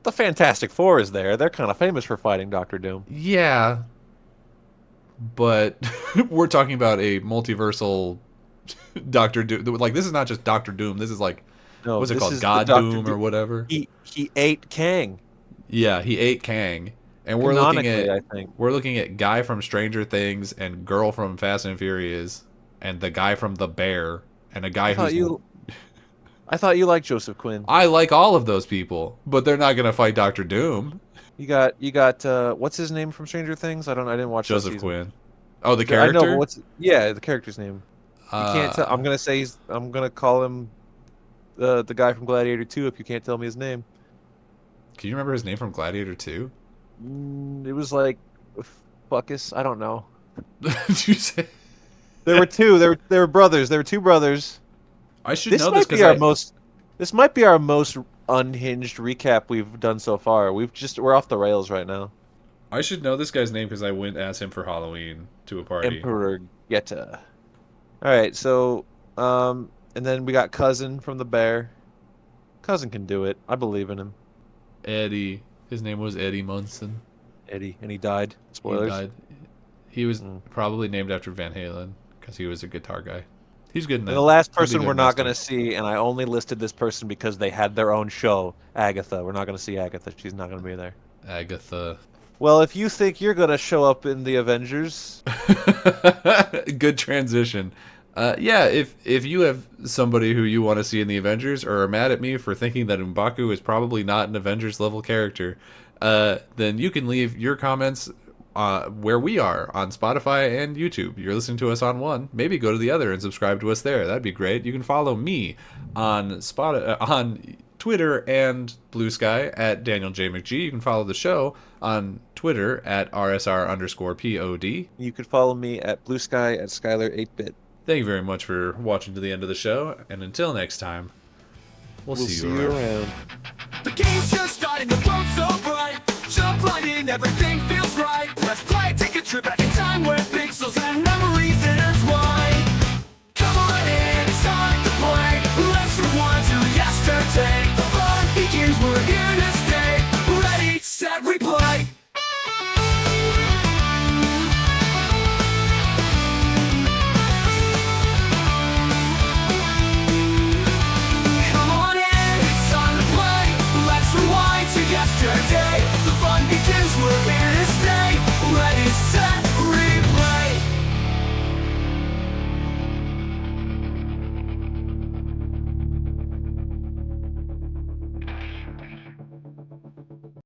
the Fantastic Four is there. They're kind of famous for fighting Doctor Doom. Yeah, but we're talking about a multiversal Doctor Doom. Like this is not just Doctor Doom. This is like No, what's it this called? is the God Doctor Doom or Doom. whatever. He ate Kang. Yeah, he ate Kang, and Canonically, I think. we're looking at guy from Stranger Things and girl from Fast and Furious, and the guy from The Bear, and a I guy thought who's you I thought you liked Joseph Quinn. I like all of those people, but they're not gonna fight Doctor Doom. You got what's his name from Stranger Things? I didn't watch that Joseph season. Quinn. Oh, the I know, but character. the character's name. You can't tell. Uh, I'm gonna call him the guy from Gladiator 2 if you can't tell me his name. can you remember his name from Gladiator 2? It was like Fuckus. I don't know. Did you say? There were two. There were brothers. There were two brothers. I should This know this might because be our I most. This might be our most unhinged recap we've done so far. We're off the rails right now. I should know this guy's name because I went as him for Halloween to a party. Emperor Geta. All right, so and then we got Cousin from the Bear. Cousin can do it. I believe in him. Eddie. His name was Eddie Munson. Eddie, and he died. He Spoilers. died. He was Mm. probably named after Van Halen because he was a guitar guy. He's good in that. And the last He'll be person good we're in not that going to stuff. see, and I only listed this person because they had their own show, Agatha. We're not going to see Agatha. She's not going to be there. Agatha. Well, if you think you're going to show up in the Avengers, Good transition. Yeah, if you have somebody who you want to see in the Avengers or are mad at me for thinking that M'Baku is probably not an Avengers level character, then you can leave your comments where we are on Spotify and YouTube. You're listening to us on one, maybe go to the other and subscribe to us there. That'd be great. You can follow me on on Twitter and Blue Sky at Daniel J. McGee. You can follow the show on Twitter at RSR_POD. you could follow me at Blue Sky at Skyler 8-bit. Thank you very much for watching to the end of the show, and until next time, we'll see you around. around. The game's just starting, the world's so bright. Jump right in, everything feels right. Let's play, take a trip back in time where things